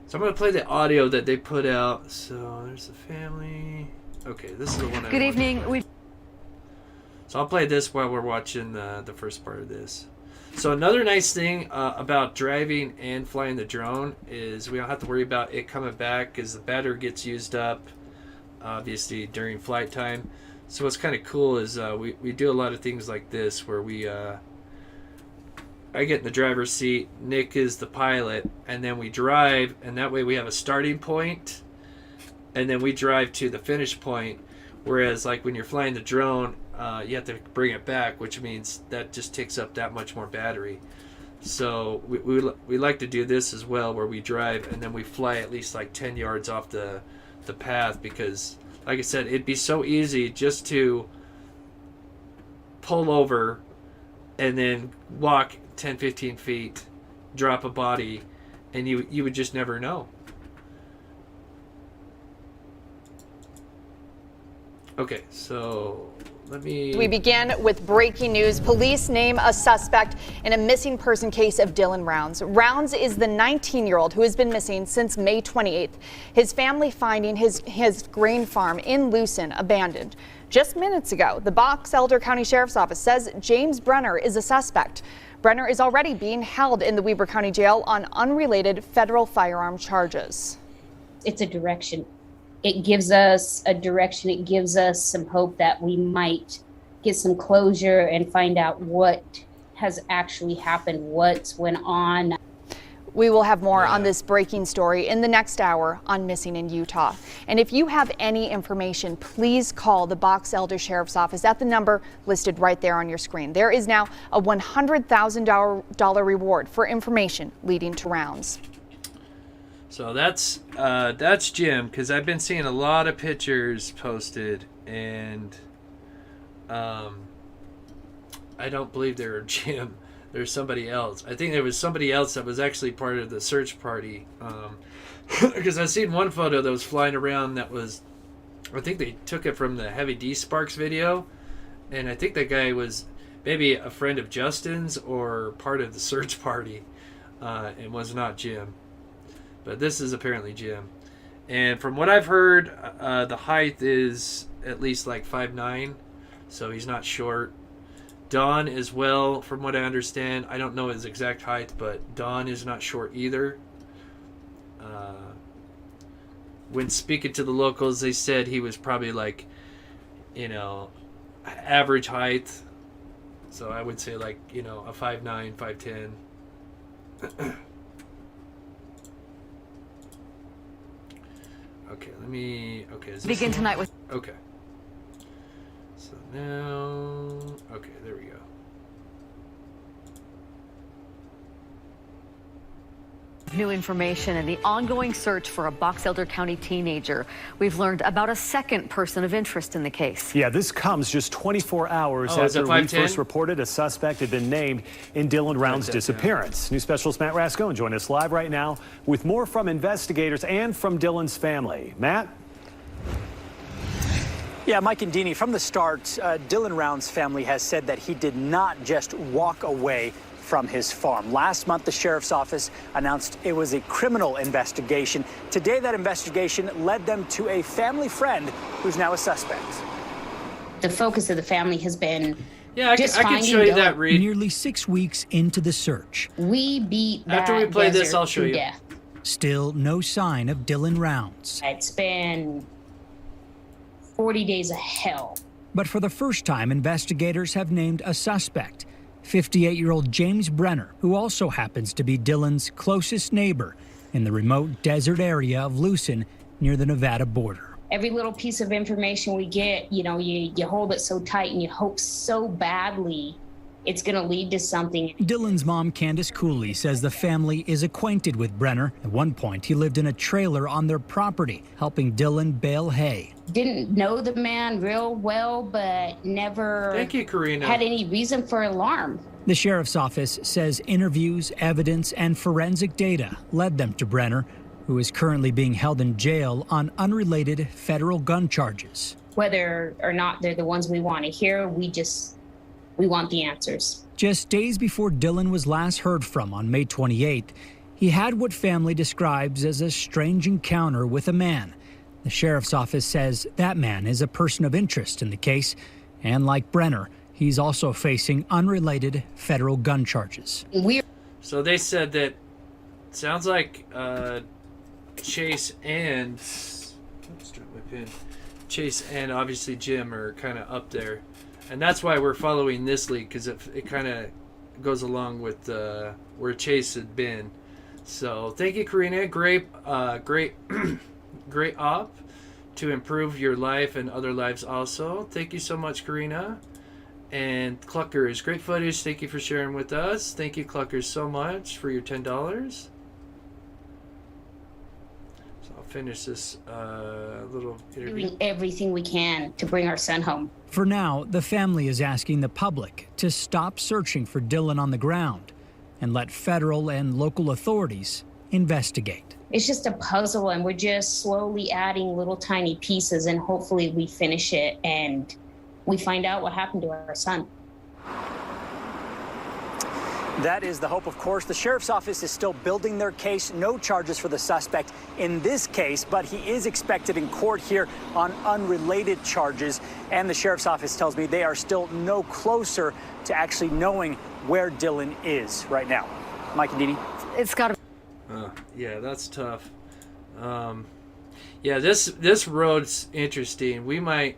So I'm going to play the audio that they put out. So there's the family. Okay, this is the one I Good evening. So I'll play this while we're watching the first part of this. So another nice thing about driving and flying the drone is we don't have to worry about it coming back because the battery gets used up, obviously, during flight time. So what's kind of cool is we do a lot of things like this where I get in the driver's seat, Nick is the pilot, and then we drive, and that way we have a starting point, and then we drive to the finish point. Whereas, like, when you're flying the drone, you have to bring it back, which means that just takes up that much more battery. So we like to do this as well, where we drive and then we fly at least like 10 yards off the path, because, like I said, it'd be so easy just to pull over and then walk 10, 15 feet, drop a body, and you would just never know. Okay, so We begin with breaking news. Police name a suspect in a missing person case of Dylan Rounds. Rounds is the 19-year-old who has been missing since May 28th. His family finding his grain farm in Lucin abandoned. Just minutes ago, the Box Elder County Sheriff's Office says Jamesbrenner is a suspect. Brenner is already being held in the Weber County Jail on unrelated federal firearm charges. It's a direction. It gives us a direction. It gives us some hope that we might get some closure and find out what has actually happened, what's went on. We will have more on this breaking story in the next hour on Missing in Utah. And if you have any information, please call the Box Elder Sheriff's Office at the number listed right there on your screen. There is now a $100,000 reward for information leading to Rounds. So that's Jim, because I've been seeing a lot of pictures posted, and I don't believe they were Jim. There's somebody else. I think there was somebody else that was actually part of the search party, because I've seen one photo that was flying around that was, I think they took it from the Heavy D Sparks video, and I think that guy was maybe a friend of Justin's or part of the search party, and was not Jim. But this is apparently Jim. And from what I've heard, the height is at least like 5'9", so he's not short. Don as well, from what I understand. I don't know his exact height, but Don is not short either. When speaking to the locals, they said he was probably like, average height. So I would say like, a 5'9", 5'10". Okay, Begin tonight with. Okay. So now, okay, there we go. New information in the ongoing search for a Box Elder County teenager. We've learned about a second person of interest in the case. Yeah, this comes just 24 hours after we first reported a suspect had been named in Dylan Rounds' disappearance. News specialist Matt Rascone joins us live right now with more from investigators and from Dylan's family. Matt? Yeah, Mike and Deanie, from the start, Dylan Rounds' family has said that he did not just walk away from his farm. Last month, the sheriff's office announced it was a criminal investigation. Today, that investigation led them to a family friend who's now a suspect. The focus of the family has been I can show you that, Reed. Nearly 6 weeks into the search. We beat that After we play this, I'll show you. Death. Still no sign of Dylan Rounds. It's been 40 days of hell. But for the first time, investigators have named a suspect. 58-year-old Jamesbrenner, who also happens to be Dylan's closest neighbor in the remote desert area of Lucin near the Nevada border. Every little piece of information we get, you hold it so tight and you hope so badly it's going to lead to something. Dylan's mom, Candace Cooley, says the family is acquainted with Brenner. At one point, he lived in a trailer on their property, helping Dylan bale hay. Didn't know the man real well, but never Thank you, Karina. had any reason for alarm. The sheriff's office says interviews, evidence, and forensic data led them to Brenner, who is currently being held in jail on unrelated federal gun charges. Whether or not they're the ones we want to hear, we want the answers. Just days before Dylan was last heard from on May 28th, he had what family describes as a strange encounter with a man. The sheriff's office says that man is a person of interest in the case, and like Brenner, he's also facing unrelated federal gun charges. So they said that sounds like Chase and Chase and obviously Jim are kind of up there, and that's why we're following this lead, because it kind of goes along with where Chase had been. So thank you, Karina. Great great op to improve your life and other lives also. Thank you so much, Karina. And Cluckers, great footage. Thank you for sharing with us. Thank you, Cluckers, so much for your $10. So I'll finish this little interview. Doing everything we can to bring our son home. For now, the family is asking the public to stop searching for Dylan on the ground and let federal and local authorities investigate. It's just a puzzle, and we're just slowly adding little tiny pieces, and hopefully we finish it and we find out what happened to our son. That is the hope, of course. The sheriff's office is still building their case. No charges for the suspect in this case, but he is expected in court here on unrelated charges. And the sheriff's office tells me they are still no closer to actually knowing where Dylan is right now. Mike and Dini. It's got to. Yeah, that's tough. Yeah, this road's interesting. We might.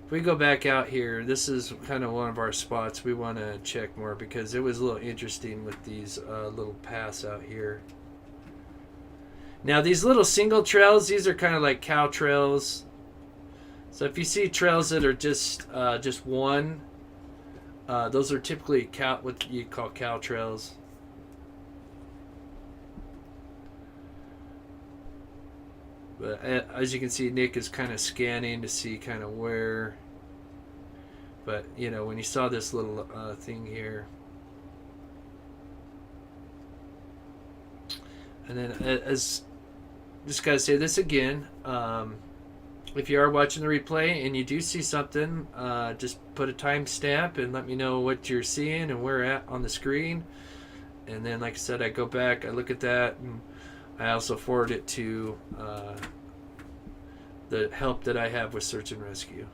If we go back out here, this is kind of one of our spots we want to check more because it was a little interesting with these little paths out here. Now these little single trails, these are kind of like cow trails. So if you see trails that are just one, those are typically what you call cow trails. But as you can see, Nick is kind of scanning to see kind of where. But, you know, when you saw this little thing here. And then as just got to say this again. If you are watching the replay and you do see something, just put a timestamp and let me know what you're seeing and where at on the screen. And then, like I said, I go back, I look at that, and I also forward it to the help that I have with search and rescue.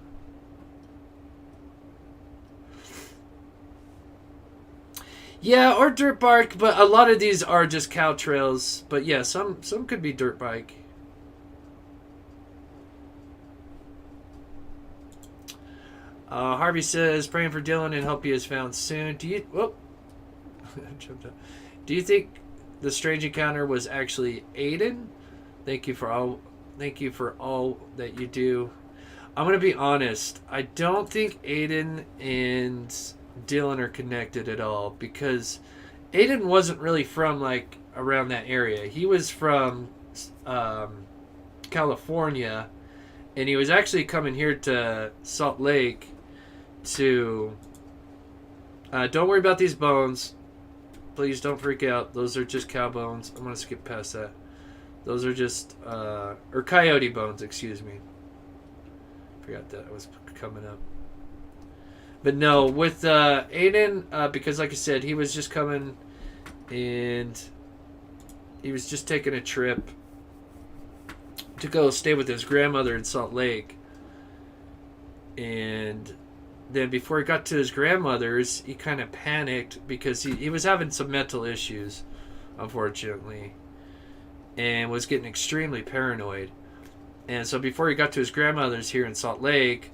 Yeah, or dirt bike, but a lot of these are just cow trails. But yeah, some could be dirt bike. Harvey says, praying for Dylan and hope he is found soon. Do you... Whoop. Do you think the strange encounter was actually Aiden? Thank you for all that you do. I'm going to be honest. I don't think Aiden and Dylan are connected at all because Aiden wasn't really from like around that area. He was from California, and he was actually coming here to Salt Lake to don't worry about these bones. Please don't freak out. Those are just cow bones. I'm going to skip past that. Those are just or coyote bones, excuse me. Forgot that was coming up. But no, with Aiden, because like I said, he was just coming and he was just taking a trip to go stay with his grandmother in Salt Lake. And then before he got to his grandmother's, he kind of panicked because he was having some mental issues, unfortunately, and was getting extremely paranoid. And so before he got to his grandmother's here in Salt Lake,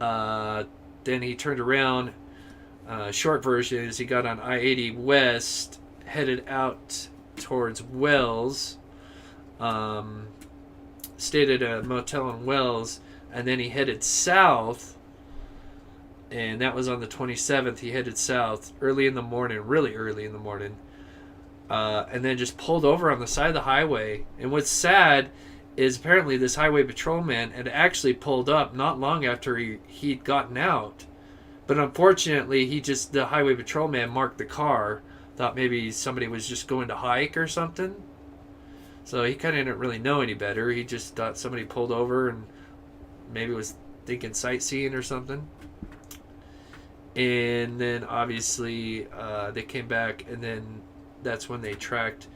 then he turned around. Short version is he got on I-80 West, headed out towards Wells, stayed at a motel in Wells, and then he headed south, and that was on the 27th. He headed south early in the morning, really early in the morning, and then just pulled over on the side of the highway. And what's sad is apparently this highway patrolman had actually pulled up not long after he'd gotten out. But unfortunately, the highway patrolman marked the car, thought maybe somebody was just going to hike or something. So he kind of didn't really know any better. He just thought somebody pulled over and maybe was thinking sightseeing or something. And then obviously they came back, and then that's when they tracked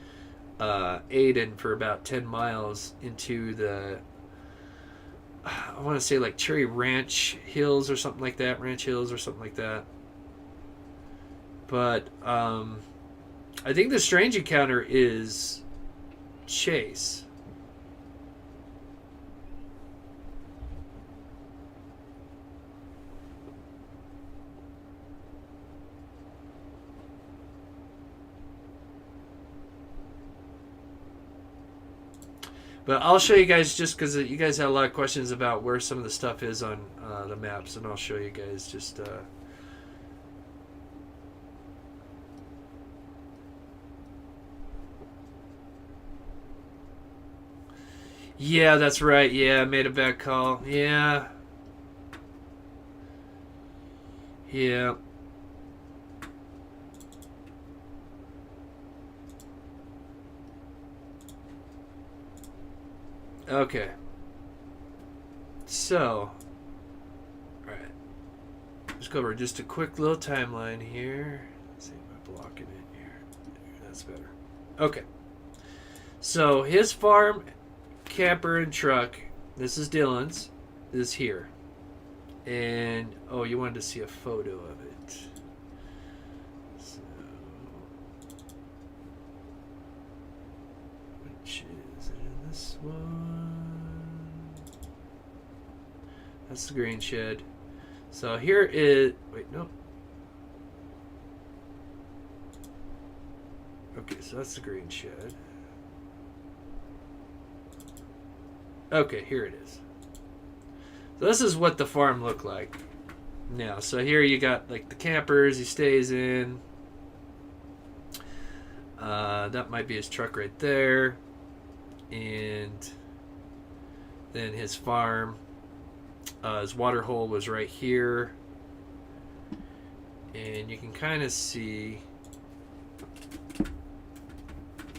Aiden for about 10 miles into the, I want to say like Cherry Ranch Hills or something like that. Ranch Hills or something like that. But I think the strange encounter is Chase. But I'll show you guys, just because you guys had a lot of questions about where some of the stuff is on the maps, and I'll show you guys just... Yeah, that's right. Yeah, I made a bad call. Yeah. Yeah. Okay. So, alright. Let's go over just a quick little timeline here. Let's see if I'm blocking it here. That's better. Okay. So, his farm, camper, and truck, this is Dylan's, is here. And, oh, you wanted to see a photo of it. So, which is in this one? That's the grain shed. So here is, wait, no. Okay, so that's the grain shed. Okay, here it is. So this is what the farm looked like now. So here you got like the campers he stays in. That might be his truck right there. And then his farm. His water hole was right here. And you can kind of see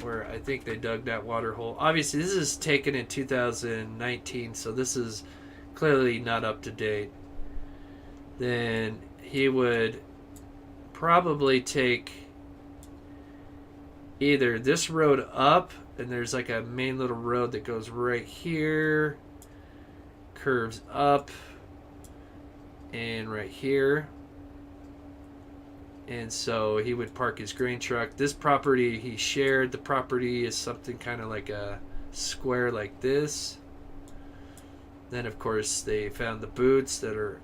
where I think they dug that water hole. Obviously, this is taken in 2019, so this is clearly not up to date. Then he would probably take either this road up, and there's like a main little road that goes right here, curves up, and right here. And so he would park his grain truck. This property he shared. The property is something kind of like a square like this. Then, of course, they found the boots that are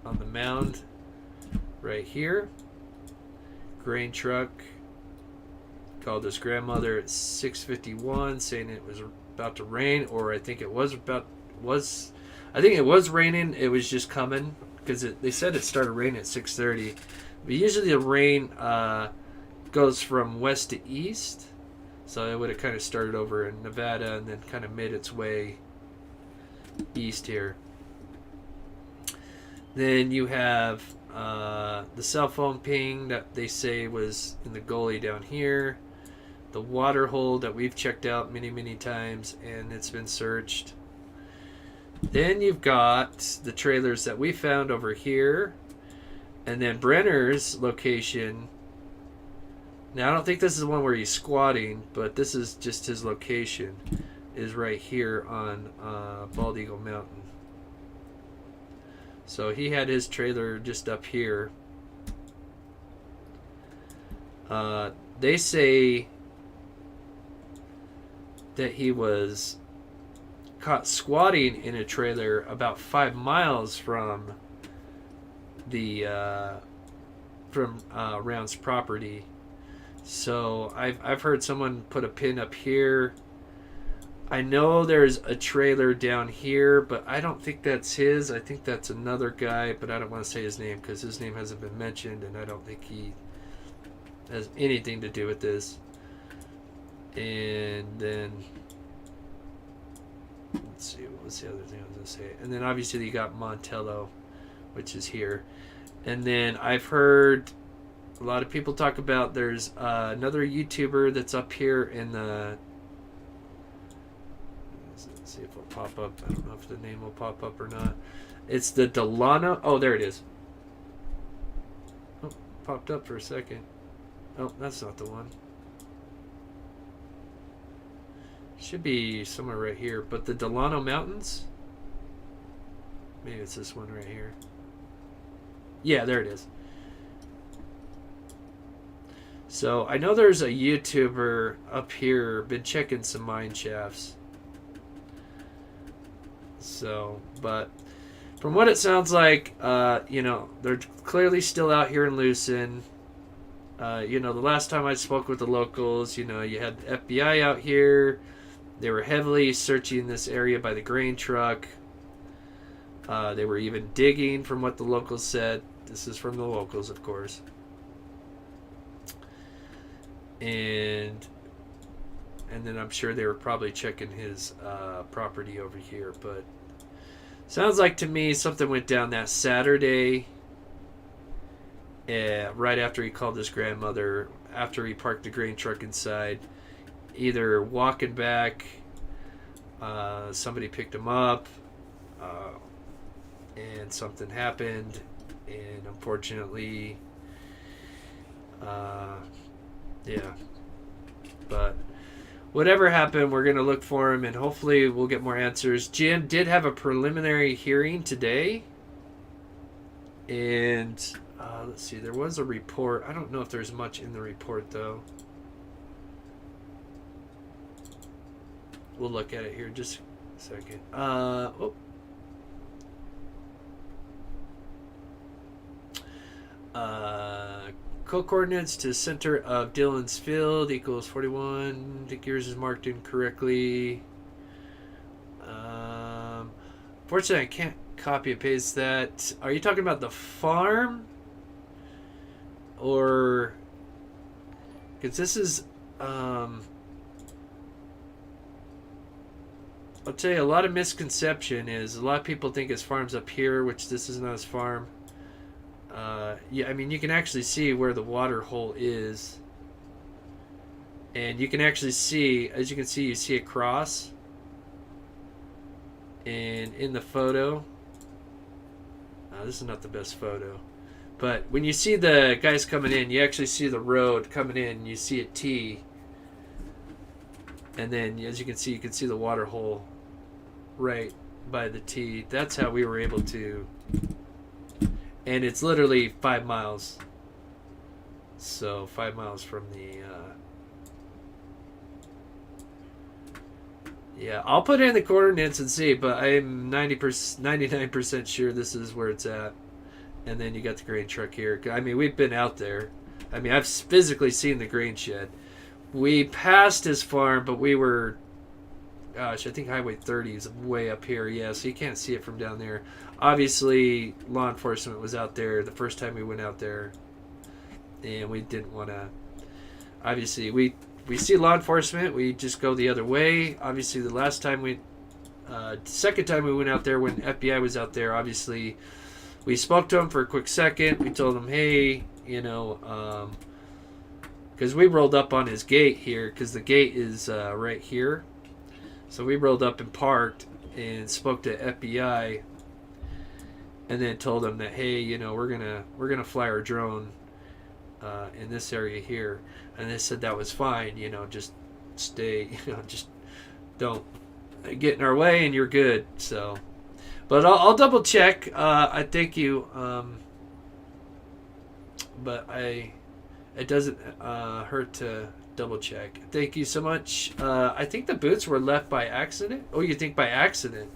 on the mound right here. Grain truck. Called his grandmother at 6:51, saying it was about to rain, or I think it was I think it was raining. It was just coming because they said it started raining at 6:30. But usually the rain goes from west to east, so it would have kind of started over in Nevada and then kind of made its way east here. Then you have the cell phone ping that they say was in the gully down here. The water hole that we've checked out many times and it's been searched. Then you've got the trailers that we found over here. And then Brenner's location. Now, I don't think this is the one where he's squatting, but this is just his location. Is right here on Bald Eagle Mountain. So he had his trailer just up here. They say that he was caught squatting in a trailer about 5 miles from the Round's property. So I've heard someone put a pin up here. I know there's a trailer down here, but I don't think that's his. I think that's another guy, but I don't want to say his name because his name hasn't been mentioned, and I don't think he has anything to do with this. And then let's see, what was the other thing I was going to say? And then obviously you got Montello, which is here. And then I've heard a lot of people talk about there's another YouTuber that's up here in the... Let's see if it'll pop up. I don't know if the name will pop up or not. It's the Delano... Oh, there it is. Oh, popped up for a second. Oh, that's not the one. Should be somewhere right here. But the Delano Mountains? Maybe it's this one right here. Yeah, there it is. So I know there's a YouTuber up here been checking some mine shafts. So, but from what it sounds like, you know, they're clearly still out here in Lucin. You know, the last time I spoke with the locals, you know, you had the FBI out here. They were heavily searching this area by the grain truck. They were even digging, from what the locals said. This is from the locals, of course. And then I'm sure they were probably checking his property over here. But sounds like to me something went down that Saturday. right after he called his grandmother, after he parked the grain truck inside, either walking back, somebody picked him up, and something happened, and unfortunately, yeah. But whatever happened, we're going to look for him, and hopefully we'll get more answers. Jim did have a preliminary hearing today, and let's see, there was a report. I don't know if there's much in the report, though. We'll look at it here just a second. Co-coordinates to center of Dylan's field equals 41. I think yours is marked incorrectly. Fortunately, I can't copy and paste that. Are you talking about the farm? Or... because this is... I'll tell you, a lot of misconception is a lot of people think his farm's up here, which this is not his farm. Yeah, I mean, you can actually see where the water hole is. And you can actually see, as you can see, you see a cross. And in the photo, this is not the best photo. But when you see the guys coming in, you actually see the road coming in. You see a T. And then, as you can see the water hole right by the T. That's how we were able to... and it's literally 5 miles. So 5 miles from the... yeah, I'll put in the coordinates and see, but I'm 99% sure this is where it's at. And then you got the grain truck here. I mean, we've been out there. I mean, I've physically seen the grain shed. We passed his farm, but we were... gosh, I think Highway 30 is way up here. Yeah, so you can't see it from down there. Obviously, law enforcement was out there the first time we went out there. And we didn't want to... obviously, we see law enforcement. We just go the other way. Obviously, the last time we... second time we went out there, when FBI was out there, obviously, we spoke to him for a quick second. We told him, hey, you know... because we rolled up on his gate here, because the gate is right here. So we rolled up and parked and spoke to FBI, and then told them that, hey, you know, we're gonna fly our drone in this area here, and they said that was fine. You know, just stay. You know, just don't get in our way, and you're good. So, but I'll double check. I thank you, but it doesn't hurt to double check. Thank you so much. I think the boots were left by accident. Oh, you think by accident?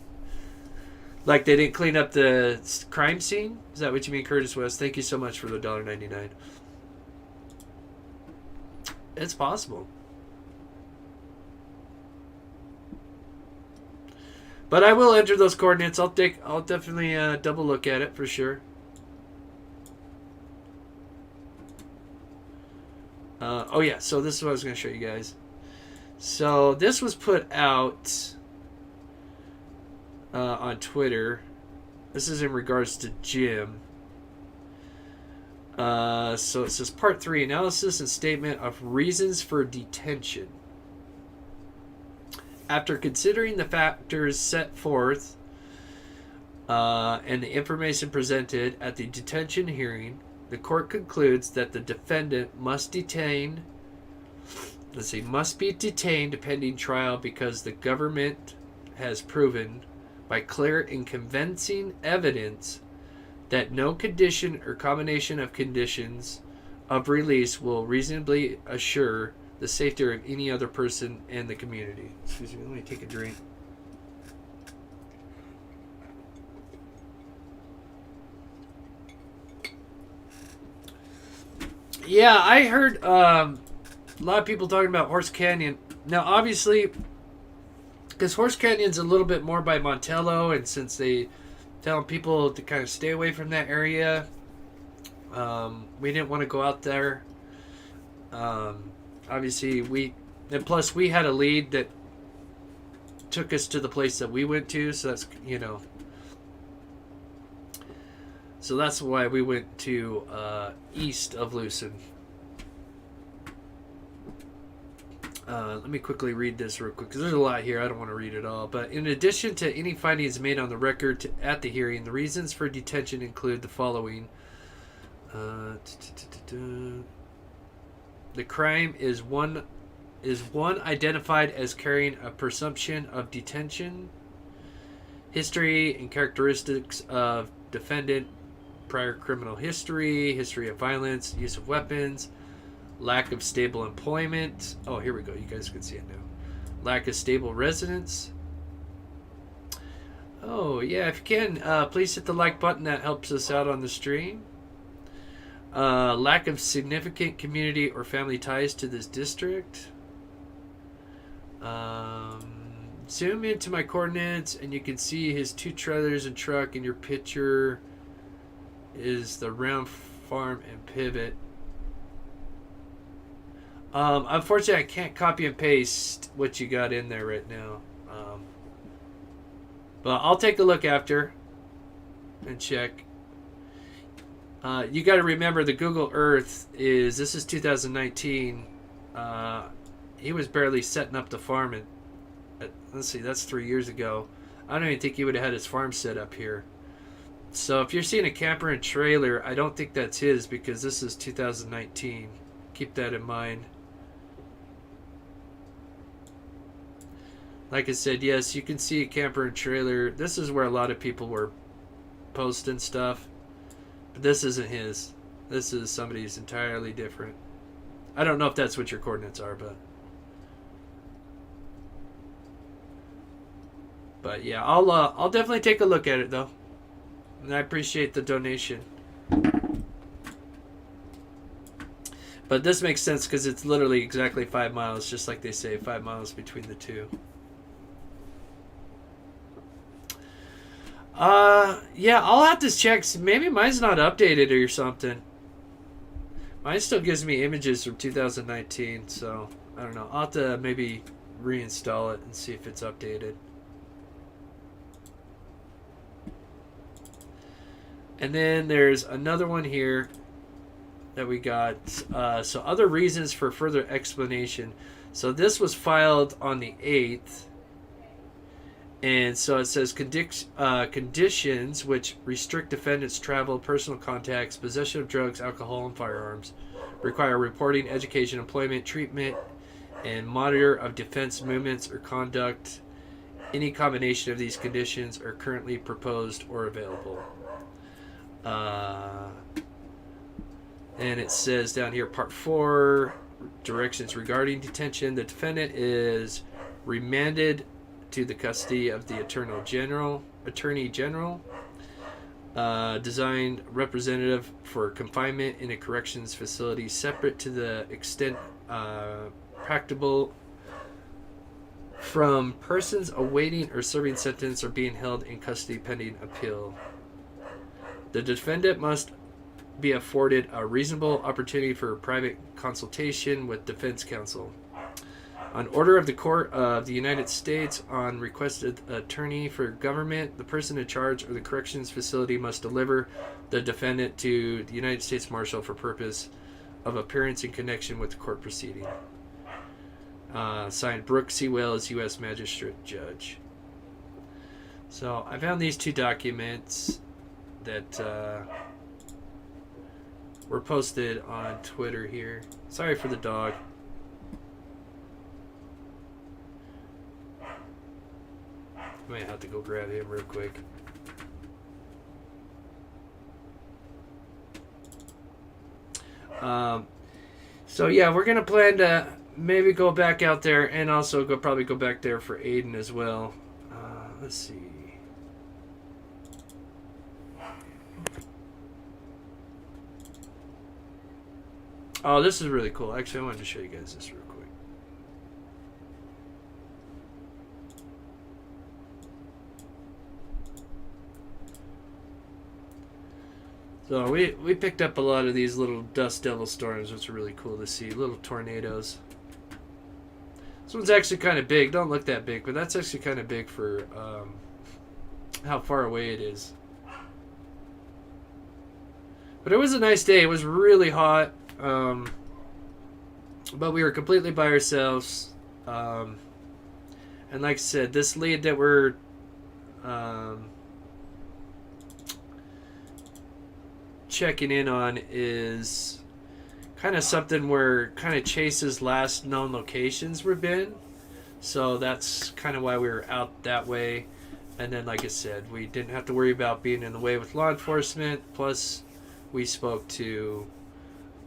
Like they didn't clean up the crime scene? Is that what you mean, Curtis West? Thank you so much for the $1.99. It's possible. But I will enter those coordinates. I'll definitely double look at it for sure. Oh yeah, so this is what I was going to show you guys. So this was put out on Twitter. This is in regards to Jim. So it says Part 3, Analysis and Statement of Reasons for Detention. After considering the factors set forth and the information presented at the detention hearing, the court concludes that the defendant must be detained pending trial because the government has proven by clear and convincing evidence that no condition or combination of conditions of release will reasonably assure the safety of any other person in the community. Excuse me, let me take a drink. Yeah, I heard a lot of people talking about Horse Canyon. Now, obviously, because Horse Canyon's a little bit more by Montello, and since they telling people to kind of stay away from that area, we didn't want to go out there. Obviously, and plus we had a lead that took us to the place that we went to, so that's, you know. So that's why we went to east of Lucin. Let me quickly read this real quick because there's a lot here. I don't want to read it all. But in addition to any findings made on the record at the hearing, the reasons for detention include the following. The crime is one identified as carrying a presumption of detention, history and characteristics of defendant, prior criminal history, history of violence, use of weapons, lack of stable employment. Oh, here we go. You guys can see it now. Lack of stable residence. Oh, yeah. If you can, please hit the like button. That helps us out on the stream. Lack of significant community or family ties to this district. Zoom into my coordinates and you can see his 2 trailers and truck, and your picture is the round farm and pivot. Unfortunately, I can't copy and paste what you got in there right now. But I'll take a look after and check. You got to remember the Google Earth this is 2019. He was barely setting up the farm let's see, that's 3 years ago. I don't even think he would have had his farm set up here. So if you're seeing a camper and trailer, I don't think that's his because this is 2019. Keep that in mind. Like I said, yes, you can see a camper and trailer. This is where a lot of people were posting stuff. But this isn't his. This is somebody's entirely different. I don't know if that's what your coordinates are, but yeah, I'll definitely take a look at it though. And I appreciate the donation. But this makes sense because it's literally exactly 5 miles, just like they say, 5 miles between the two. Yeah, I'll have to check. Maybe mine's not updated or something. Mine still gives me images from 2019, so I don't know. I'll have to maybe reinstall it and see if it's updated. And then there's another one here that we got. So other reasons for further explanation. So this was filed on the 8th. And so it says conditions which restrict defendants' travel, personal contacts, possession of drugs, alcohol, and firearms, require reporting, education, employment, treatment, and monitor of defense movements or conduct. Any combination of these conditions are currently proposed or available. And it says down here, Part 4, directions regarding detention. The defendant is remanded to the custody of the Attorney General, designed representative for confinement in a corrections facility separate to the extent practicable from persons awaiting or serving sentence or being held in custody pending appeal. The defendant must be afforded a reasonable opportunity for private consultation with defense counsel. On order of the Court of the United States, on requested attorney for government, the person in charge of the corrections facility must deliver the defendant to the United States Marshal for purpose of appearance in connection with the court proceeding. Signed, Brooke C. Wells, U.S. Magistrate Judge. So I found these 2 documents that were posted on Twitter here. Sorry for the dog. I might have to go grab him real quick. So yeah, we're gonna plan to maybe go back out there and also probably go back there for Aiden as well. Let's see. Oh, this is really cool. Actually, I wanted to show you guys this real quick. So we picked up a lot of these little dust devil storms, which are really cool to see. Little tornadoes. This one's actually kind of big. Don't look that big, but that's actually kind of big for how far away it is. But it was a nice day. It was really hot. But we were completely by ourselves. And like I said, this lead that we're checking in on is kind of something where kind of Chase's last known locations we've been. So that's kind of why we were out that way. And then, like I said, we didn't have to worry about being in the way with law enforcement. Plus, we spoke to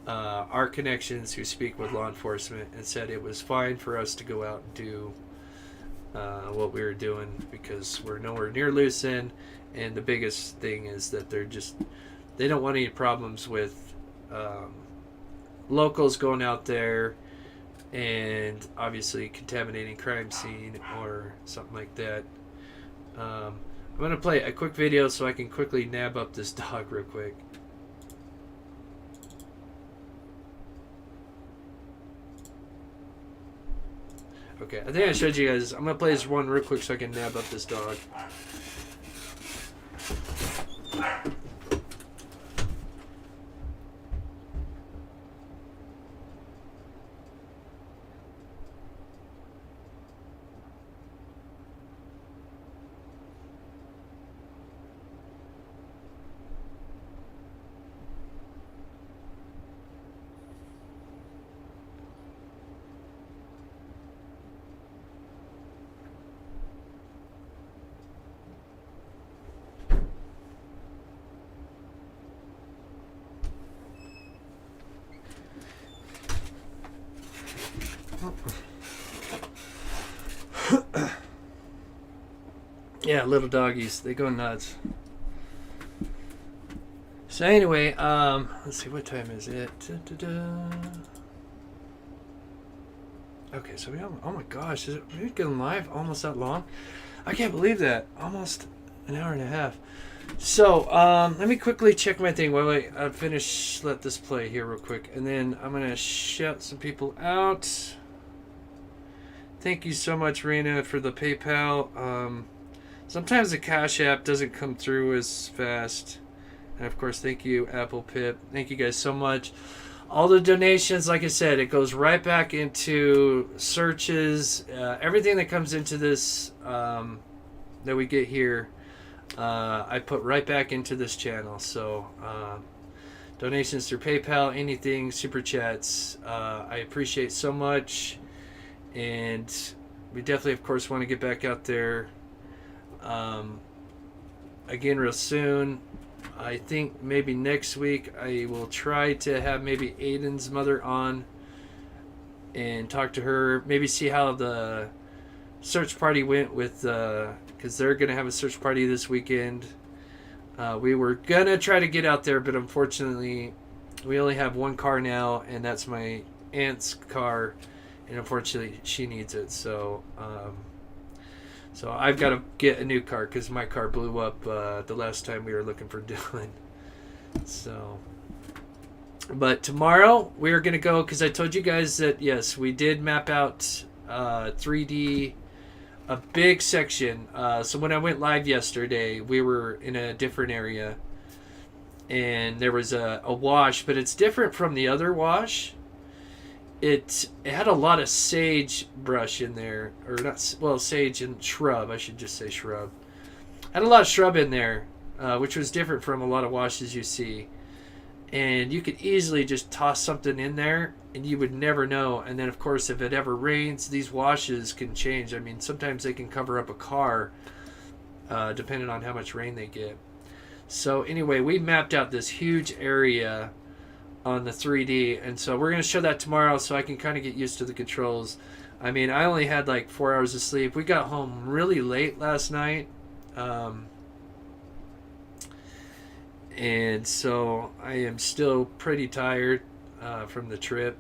our connections who speak with law enforcement and said it was fine for us to go out and do what we were doing because we're nowhere near Lucin. And the biggest thing is that they don't want any problems with locals going out there and obviously contaminating crime scene or something like that. I'm going to play a quick video so I can quickly nab up this dog real quick. Okay, I think I showed you guys. I'm going to play this one real quick so I can nab up this dog. Yeah, little doggies, they go nuts. So anyway, let's see, what time is it? Okay, so oh my gosh, is we getting live almost that long? I can't believe that. Almost an hour and a half. So, let me quickly check my thing while I finish, let this play here real quick. And then I'm going to shout some people out. Thank you so much, Rena, for the PayPal. Sometimes the Cash App doesn't come through as fast. And of course, thank you, Apple Pip. Thank you guys so much. All the donations, like I said, it goes right back into searches. Everything that comes into this that we get here, I put right back into this channel. So donations through PayPal, anything, super chats, I appreciate so much. And we definitely, of course, want to get back out there again real soon. I think maybe next week I will try to have maybe Aiden's mother on and talk to her. Maybe see how the search party went with, because they're going to have a search party this weekend. We were going to try to get out there, but unfortunately we only have one car now, and that's my aunt's car. And unfortunately, she needs it. So I've got to get a new car because my car blew up the last time we were looking for Dylan. So, but tomorrow we are going to go, because I told you guys that, yes, we did map out 3D, a big section. So when I went live yesterday, we were in a different area. And there was a wash, but it's different from the other wash. It had a lot of sage brush in there, or not, well, sage and shrub, I should just say shrub. Had a lot of shrub in there, which was different from a lot of washes you see. And you could easily just toss something in there, and you would never know. And then, of course, if it ever rains, these washes can change. I mean, sometimes they can cover up a car, depending on how much rain they get. So anyway, we mapped out this huge area on the 3D, and so we're going to show that tomorrow so I can kind of get used to the controls. I mean, I only had like 4 hours of sleep. We got home really late last night, and so I am still pretty tired from the trip,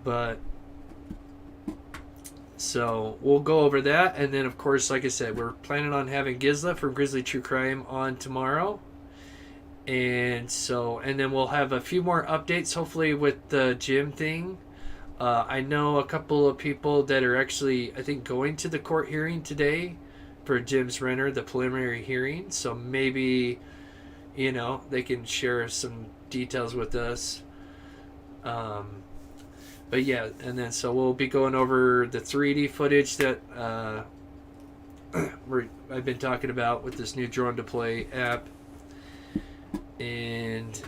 but so we'll go over that. And then, of course, like I said, we're planning on having Gisla from Grizzly True Crime on tomorrow. And so, and then we'll have a few more updates, hopefully, with the gym thing. I know a couple of people that are actually, I think, going to the court hearing today for Jamesbrenner, the preliminary hearing. So maybe you know, they can share some details with us. But yeah, and then so we'll be going over the 3D footage that I've been talking about with this new drone to play app, and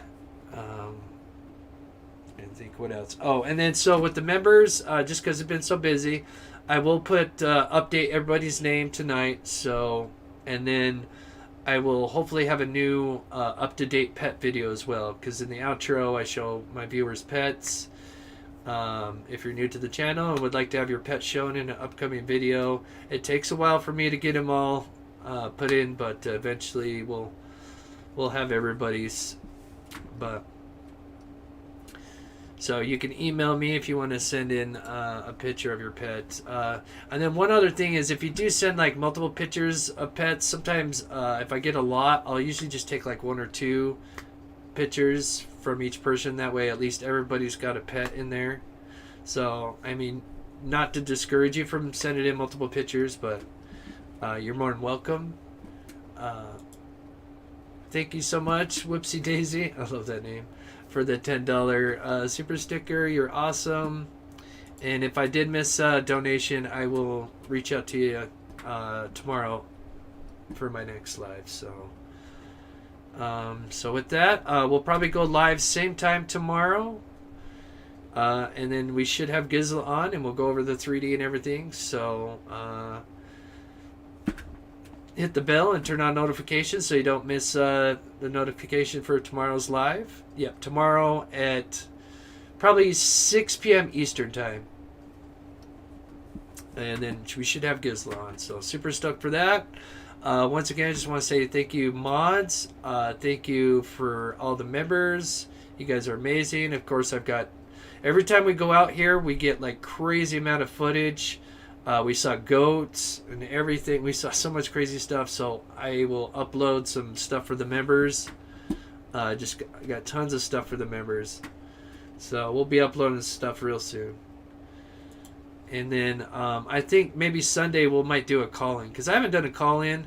I think what else. Oh, and then so with the members, just because I've been so busy, I will put update everybody's name tonight. So, and then I will hopefully have a new up-to-date pet video as well, because in the outro I show my viewers pets. If you're new to the channel and would like to have your pet shown in an upcoming video, it takes a while for me to get them all put in, but eventually we'll have everybody's. But so you can email me if you want to send in a picture of your pet. And then one other thing is, if you do send like multiple pictures of pets, sometimes if I get a lot, I'll usually just take like 1 or 2 pictures from each person. That way at least everybody's got a pet in there. So I mean, not to discourage you from sending in multiple pictures, but you're more than welcome. Thank you so much, Whoopsie Daisy, I love that name, for the $10 super sticker. You're awesome. And if I did miss a donation, I will reach out to you tomorrow for my next live. So so with that, we'll probably go live same time tomorrow, and then we should have Gizzle on, and we'll go over the 3D and everything. So hit the bell and turn on notifications so you don't miss the notification for tomorrow's live. Yep, tomorrow at probably 6 p.m. Eastern time, and then we should have Gizzle on. So super stoked for that. Once again, I just want to say thank you, mods. Thank you for all the members. You guys are amazing. Of course, I've got, every time we go out here, we get like crazy amount of footage. We saw goats and everything. We saw so much crazy stuff. So I will upload some stuff for the members. Just got tons of stuff for the members. So we'll be uploading stuff real soon. And then I think maybe Sunday we might do a call-in, because I haven't done a call-in.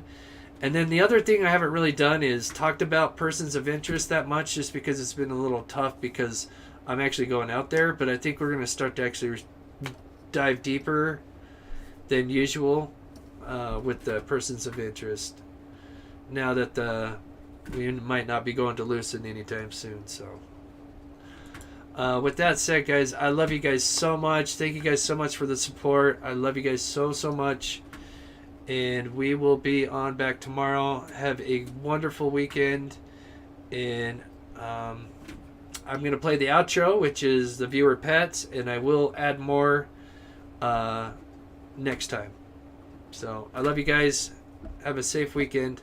And then the other thing I haven't really done is talked about persons of interest that much, just because it's been a little tough because I'm actually going out there. But I think we're going to start to actually dive deeper than usual with the persons of interest, now that we might not be going to Lucin anytime soon. So with that said, guys, I love you guys so much. Thank you guys so much for the support. I love you guys so much. And we will be on back tomorrow. Have a wonderful weekend. And I'm going to play the outro, which is the viewer pets. And I will add more next time. So I love you guys. Have a safe weekend.